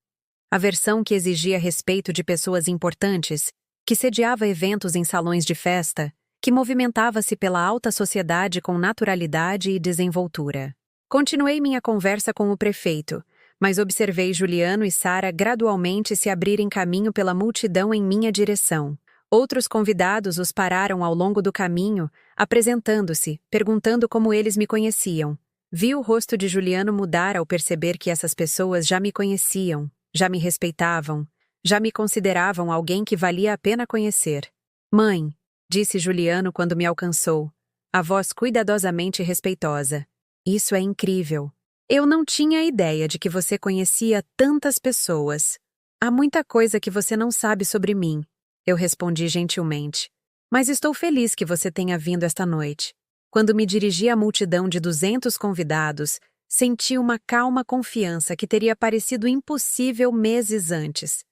A versão que exigia respeito de pessoas importantes, que sediava eventos em salões de festa, que movimentava-se pela alta sociedade com naturalidade e desenvoltura. Continuei minha conversa com o prefeito, mas observei Juliano e Sarah gradualmente se abrirem caminho pela multidão em minha direção. Outros convidados os pararam ao longo do caminho, apresentando-se, perguntando como eles me conheciam. Vi o rosto de Juliano mudar ao perceber que essas pessoas já me conheciam, já me respeitavam, já me consideravam alguém que valia a pena conhecer. Mãe, disse Juliano quando me alcançou, a voz cuidadosamente respeitosa. Isso é incrível. Eu não tinha ideia de que você conhecia tantas pessoas. Há muita coisa que você não sabe sobre mim, eu respondi gentilmente. Mas estou feliz que você tenha vindo esta noite. Quando me dirigi à multidão de 200 convidados, senti uma calma confiança que teria parecido impossível meses antes.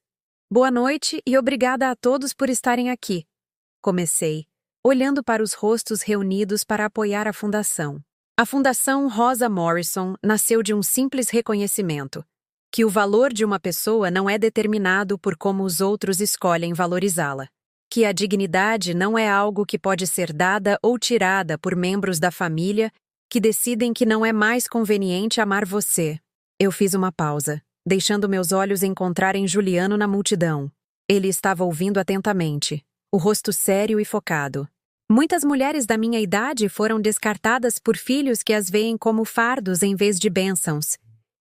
Boa noite e obrigada a todos por estarem aqui. Comecei, olhando para os rostos reunidos para apoiar a fundação. A Fundação Rosa Morrison nasceu de um simples reconhecimento, que o valor de uma pessoa não é determinado por como os outros escolhem valorizá-la, que a dignidade não é algo que pode ser dada ou tirada por membros da família que decidem que não é mais conveniente amar você. Eu fiz uma pausa, deixando meus olhos encontrarem Juliano na multidão. Ele estava ouvindo atentamente, o rosto sério e focado. Muitas mulheres da minha idade foram descartadas por filhos que as veem como fardos em vez de bênçãos,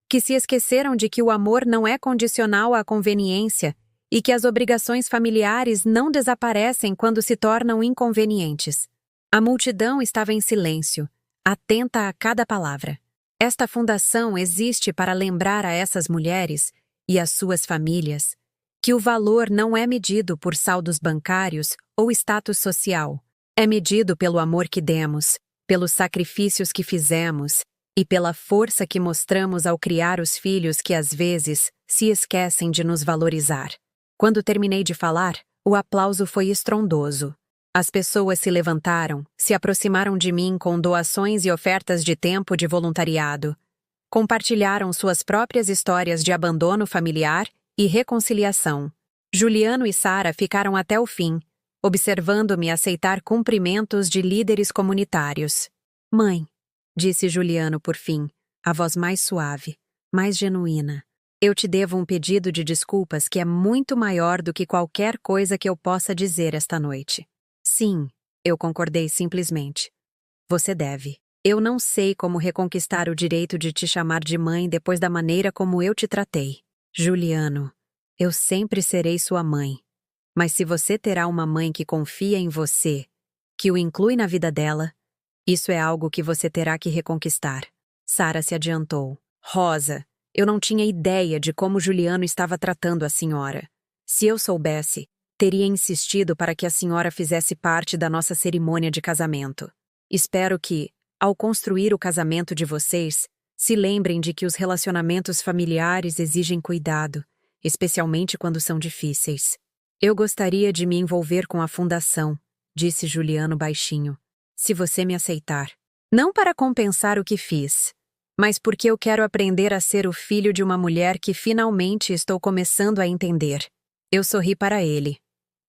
que se esqueceram de que o amor não é condicional à conveniência e que as obrigações familiares não desaparecem quando se tornam inconvenientes. A multidão estava em silêncio, atenta a cada palavra. Esta fundação existe para lembrar a essas mulheres e às suas famílias que o valor não é medido por saldos bancários ou status social. É medido pelo amor que demos, pelos sacrifícios que fizemos e pela força que mostramos ao criar os filhos que às vezes se esquecem de nos valorizar. Quando terminei de falar, o aplauso foi estrondoso. As pessoas se levantaram, se aproximaram de mim com doações e ofertas de tempo de voluntariado. Compartilharam suas próprias histórias de abandono familiar e reconciliação. Juliano e Sarah ficaram até o fim, observando-me aceitar cumprimentos de líderes comunitários. Mãe, disse Juliano por fim, a voz mais suave, mais genuína. Eu te devo um pedido de desculpas que é muito maior do que qualquer coisa que eu possa dizer esta noite. Sim, eu concordei simplesmente. Você deve. Eu não sei como reconquistar o direito de te chamar de mãe depois da maneira como eu te tratei. Juliano, eu sempre serei sua mãe. Mas se você terá uma mãe que confia em você, que o inclui na vida dela, isso é algo que você terá que reconquistar. Sara se adiantou. Rosa, eu não tinha ideia de como Juliano estava tratando a senhora. Se eu soubesse, teria insistido para que a senhora fizesse parte da nossa cerimônia de casamento. Espero que, ao construir o casamento de vocês, se lembrem de que os relacionamentos familiares exigem cuidado, especialmente quando são difíceis. Eu gostaria de me envolver com a fundação, disse Juliano baixinho, se você me aceitar. Não para compensar o que fiz, mas porque eu quero aprender a ser o filho de uma mulher que finalmente estou começando a entender. Eu sorri para ele.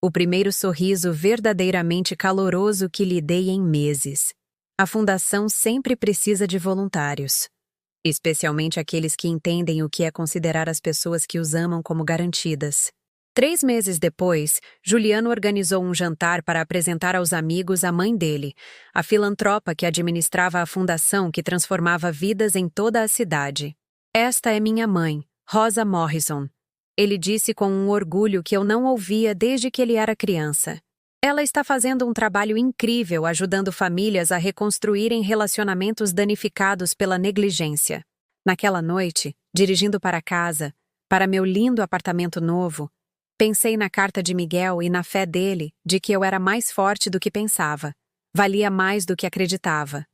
O primeiro sorriso verdadeiramente caloroso que lhe dei em meses. A fundação sempre precisa de voluntários, especialmente aqueles que entendem o que é considerar as pessoas que os amam como garantidas. 3 meses depois, Juliano organizou um jantar para apresentar aos amigos a mãe dele, a filantropa que administrava a fundação que transformava vidas em toda a cidade. Esta é minha mãe, Rosa Morrison. Ele disse com um orgulho que eu não ouvia desde que ele era criança. Ela está fazendo um trabalho incrível ajudando famílias a reconstruírem relacionamentos danificados pela negligência. Naquela noite, dirigindo para casa, para meu lindo apartamento novo, pensei na carta de Miguel e na fé dele de que eu era mais forte do que pensava, valia mais do que acreditava.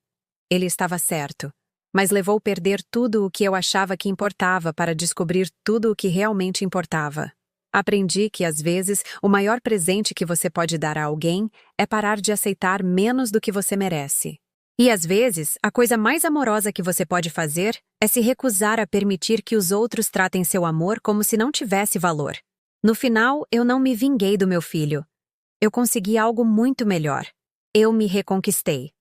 Ele estava certo, mas levou perder tudo o que eu achava que importava para descobrir tudo o que realmente importava. Aprendi que, às vezes, o maior presente que você pode dar a alguém é parar de aceitar menos do que você merece. E, às vezes, a coisa mais amorosa que você pode fazer é se recusar a permitir que os outros tratem seu amor como se não tivesse valor. No final, eu não me vinguei do meu filho. Eu consegui algo muito melhor. Eu me reconquistei.